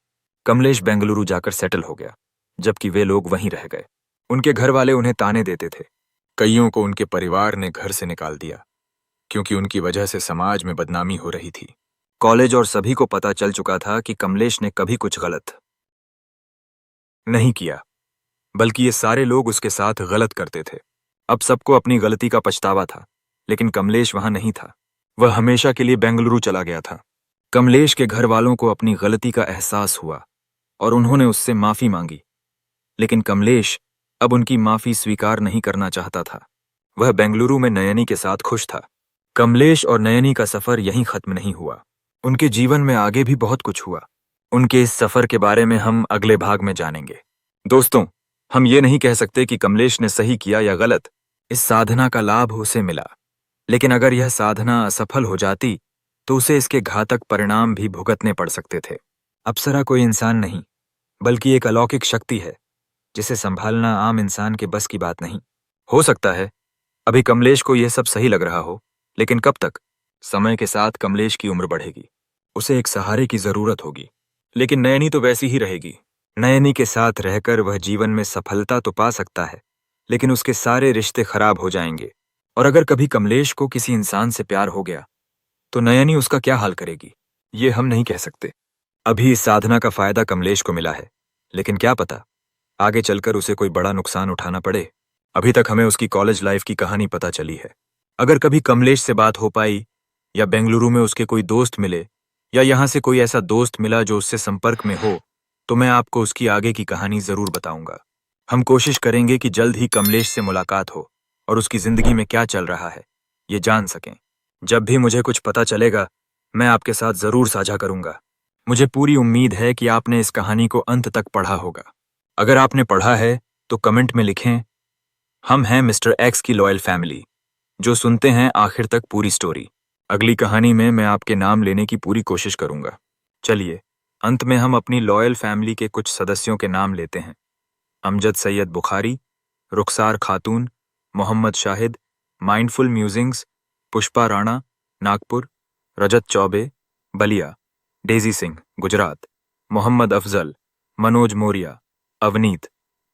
S1: कमलेश बेंगलुरु जाकर सेटल हो गया, जबकि वे लोग वहीं रह गए। उनके घर वाले उन्हें ताने देते थे। कईयों को उनके परिवार ने घर से निकाल दिया, क्योंकि उनकी वजह से समाज में बदनामी हो रही थी। कॉलेज और सभी को पता चल चुका था कि कमलेश ने कभी कुछ गलत नहीं किया, बल्कि ये सारे लोग उसके साथ गलत करते थे। अब सबको अपनी गलती का पछतावा था, लेकिन कमलेश वहां नहीं था। वह हमेशा के लिए बेंगलुरु चला गया था। कमलेश के घर वालों को अपनी गलती का एहसास हुआ और उन्होंने उससे माफी मांगी, लेकिन कमलेश अब उनकी माफी स्वीकार नहीं करना चाहता था। वह बेंगलुरु में नयनी के साथ खुश था। कमलेश और नयनी का सफर यहीं खत्म नहीं हुआ। उनके जीवन में आगे भी बहुत कुछ हुआ। उनके इस सफर के बारे में हम अगले भाग में जानेंगे। दोस्तों, हम ये नहीं कह सकते कि कमलेश ने सही किया या गलत। इस साधना का लाभ उसे मिला, लेकिन अगर यह साधना असफल हो जाती तो उसे इसके घातक परिणाम भी भुगतने पड़ सकते थे। अप्सरा कोई इंसान नहीं, बल्कि एक अलौकिक शक्ति है जिसे संभालना आम इंसान के बस की बात नहीं। हो सकता है अभी कमलेश को यह सब सही लग रहा हो, लेकिन कब तक? समय के साथ कमलेश की उम्र बढ़ेगी, उसे एक सहारे की जरूरत होगी। लेकिन नयनी तो वैसी ही रहेगी। नयनी के साथ रहकर वह जीवन में सफलता तो पा सकता है, लेकिन उसके सारे रिश्ते खराब हो जाएंगे। और अगर कभी कमलेश को किसी इंसान से प्यार हो गया तो नयनी उसका क्या हाल करेगी, ये हम नहीं कह सकते। अभी इस साधना का फायदा कमलेश को मिला है, लेकिन क्या पता आगे चलकर उसे कोई बड़ा नुकसान उठाना पड़े। अभी तक हमें उसकी कॉलेज लाइफ की कहानी पता चली है। अगर कभी कमलेश से बात हो पाई, या बेंगलुरु में उसके कोई दोस्त मिले, या यहाँ से कोई ऐसा दोस्त मिला जो उससे संपर्क में हो, तो मैं आपको उसकी आगे की कहानी जरूर बताऊंगा। हम कोशिश करेंगे कि जल्द ही कमलेश से मुलाकात हो और उसकी जिंदगी में क्या चल रहा है ये जान सकें। जब भी मुझे कुछ पता चलेगा मैं आपके साथ जरूर साझा करूंगा। मुझे पूरी उम्मीद है कि आपने इस कहानी को अंत तक पढ़ा होगा। अगर आपने पढ़ा है तो कमेंट में लिखें, हम हैं मिस्टर एक्स की लॉयल फैमिली, जो सुनते हैं आखिर तक पूरी स्टोरी। अगली कहानी में मैं आपके नाम लेने की पूरी कोशिश करूंगा। चलिए, अंत में हम अपनी लॉयल फैमिली के कुछ सदस्यों के नाम लेते हैं। अमजद सैयद बुखारी, रुखसार खातून, मोहम्मद शाहिद, माइंडफुल म्यूजिंग्स, पुष्पा राणा, नागपुर, रजत चौबे, बलिया, डेजी सिंह, गुजरात, मोहम्मद अफजल, मनोज मौर्या, अवनीत,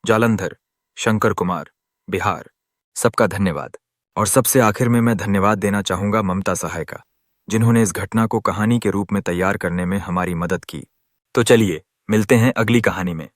S1: जालंधर, शंकर कुमार, बिहार। सबका धन्यवाद। और सबसे आखिर में मैं धन्यवाद देना चाहूंगा ममता सहाय का, जिन्होंने इस घटना को कहानी के रूप में तैयार करने में हमारी मदद की। तो चलिए मिलते हैं अगली कहानी में।